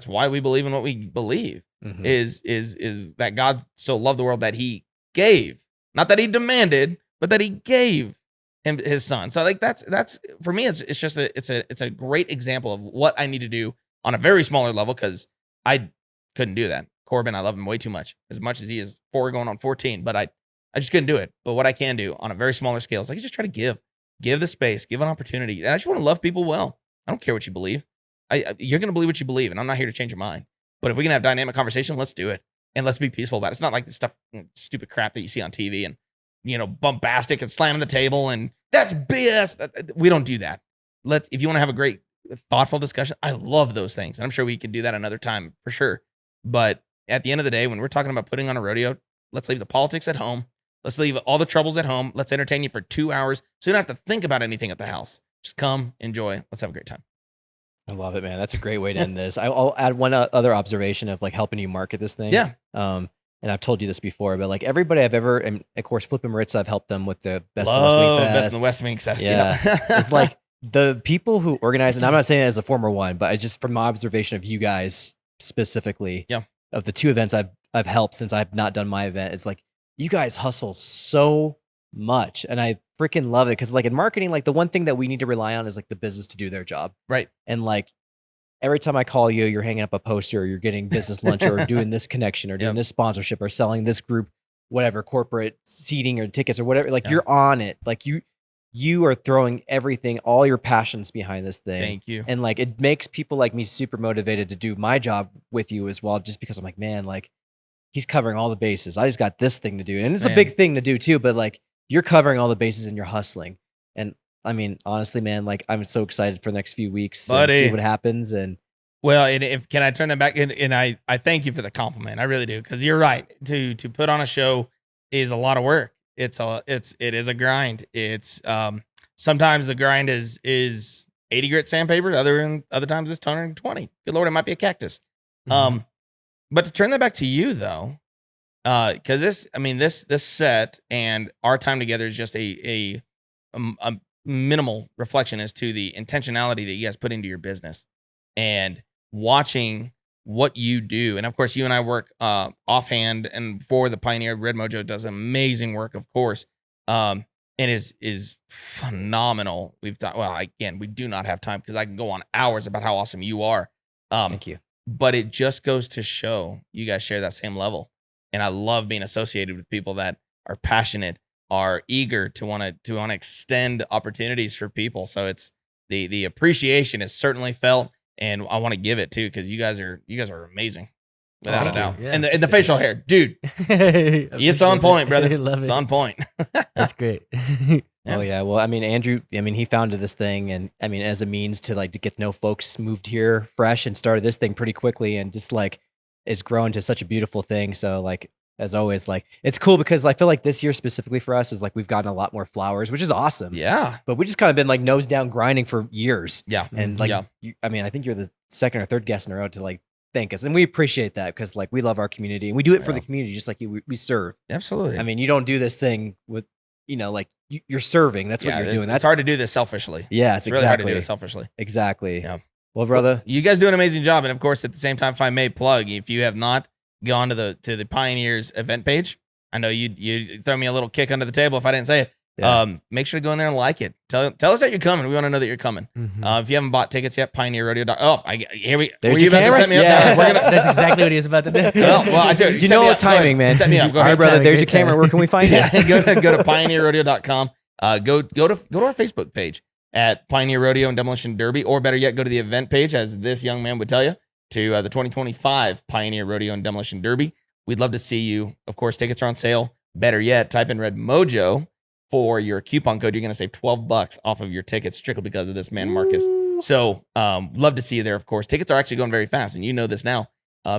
why we believe in what we believe. Mhm. is that God so loved the world that he gave, not that he demanded, but that he gave him his son. So like that's for me, it's just it's a great example of what I need to do on a very smaller level, because I couldn't do that. Corbin, I love him way too much as he is 4 going on 14, but I just couldn't do it. But what I can do on a very smaller scale is I can just try to give the space, give an opportunity. And I just want to love people well. I don't care what you believe. You're going to believe what you believe, and I'm not here to change your mind. But if we can have dynamic conversation, let's do it. And let's be peaceful about it. It's not like the stuff, stupid crap that you see on TV and, bombastic and slamming the table and that's BS. We don't do that. If you want to have a great, thoughtful discussion, I love those things. And I'm sure we can do that another time for sure. But at the end of the day, when we're talking about putting on a rodeo, let's leave the politics at home. Let's leave all the troubles at home. Let's entertain you for 2 hours so you don't have to think about anything at the house. Just come, enjoy. Let's have a great time. I love it, man. That's a great way to end this. I'll add one other observation of like helping you market this thing. Yeah. And I've told you this before, but like everybody I've ever, and of course, Flip and Maritza, I've helped them with the Best of the West Wing Fest. Best of the West Wing Fest. Yeah. It's like the people who organize, and I'm not saying it as a former one, but I just from my observation of you guys specifically, of the 2 events I've helped since I've not done my event, it's like you guys hustle so much, and I freaking love it, because like in marketing, like the one thing that we need to rely on is like the business to do their job, right? And like every time I call you, you're hanging up a poster, or you're getting business lunch, or doing this connection, or doing this sponsorship, or selling this group, whatever, corporate seating or tickets or whatever. Like you're on it. Like you are throwing everything, all your passions behind this thing. Thank you. And like it makes people like me super motivated to do my job with you as well, just because I'm like, man, like he's covering all the bases. I just got this thing to do. And it's a big thing to do too, but like you're covering all the bases and you're hustling. And I mean, honestly, man, like I'm so excited for the next few weeks and see what happens. And well, and if can I turn that back? And I thank you for the compliment. I really do, because you're right. To put on a show is a lot of work. It is a grind. It's sometimes the grind is 80 grit sandpaper. Other times it's 220. Good Lord, it might be a cactus. Mm-hmm. But to turn that back to you though, because this set and our time together is just a minimal reflection as to the intentionality that you guys put into your business, and watching what you do. And of course, you and I work offhand, and for the Pioneer, Red Mojo does amazing work, of course, and is phenomenal. We've done well. Again, we do not have time because I can go on hours about how awesome you are. Thank you. But it just goes to show you guys share that same level. And I love being associated with people that are passionate, are eager to want to extend opportunities for people. So it's the appreciation is certainly felt, and I want to give it too, because you guys are amazing, without a doubt. Yeah. And the facial hair, dude, it's on point, brother. It's on point. That's great. Yeah. Oh yeah. Well, I mean, Andrew, he founded this thing, and I mean, as a means to like to get to know folks, moved here fresh and started this thing pretty quickly, and just like it's grown to such a beautiful thing. So like, as always, like it's cool because I feel like this year specifically for us is like we've gotten a lot more flowers, which is awesome. Yeah. But we just kind of been like nose down grinding for years. Yeah. And like, I think you're the second or third guest in a row to like thank us, and we appreciate that because like we love our community and we do it for the community, just like we serve. Absolutely. I mean, you don't do this thing with like you're serving. That's what you're doing. It's hard to do this selfishly. Yeah, it's really hard to do it selfishly. Exactly. Yeah. Well, brother, you guys do an amazing job, and of course, at the same time, if I may plug, if you have not gone to the Pioneers event page, I know you throw me a little kick under the table if I didn't say it. Make sure to go in there and like it. Tell us that you're coming. We want to know that you're coming. If you haven't bought tickets yet, Pioneer Rodeo. Here we. There's Were you your about to camera? set me up? Yeah. We're gonna, That's exactly what he was about to do. well, I tell you, You set know me what up. Go ahead. timing, man. Set me up. Go All right, ahead. brother. timing, There's great your camera. timing. Where can we find Yeah, it? go to pioneerrodeo.com. Go to our Facebook page at Pioneer Rodeo and Demolition Derby, or better yet, go to the event page, as this young man would tell you, to the 2025 Pioneer Rodeo and Demolition Derby. We'd love to see you. Of course, tickets are on sale. Better yet, type in Red Mojo for your coupon code. You're going to save $12 off of your tickets strictly because of this man, Marcus. So, love to see you there. Of course, tickets are actually going very fast, and you know this now.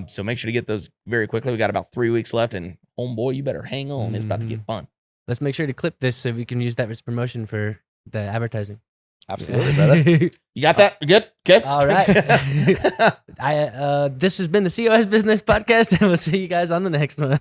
So make sure to get those very quickly. We got about 3 weeks left, and homeboy, you better hang on. It's about to get fun. Let's make sure to clip this so we can use that as promotion for the advertising. Absolutely, brother. You got that? Good? Okay. All right. This has been the COS Business Podcast, and we'll see you guys on the next one.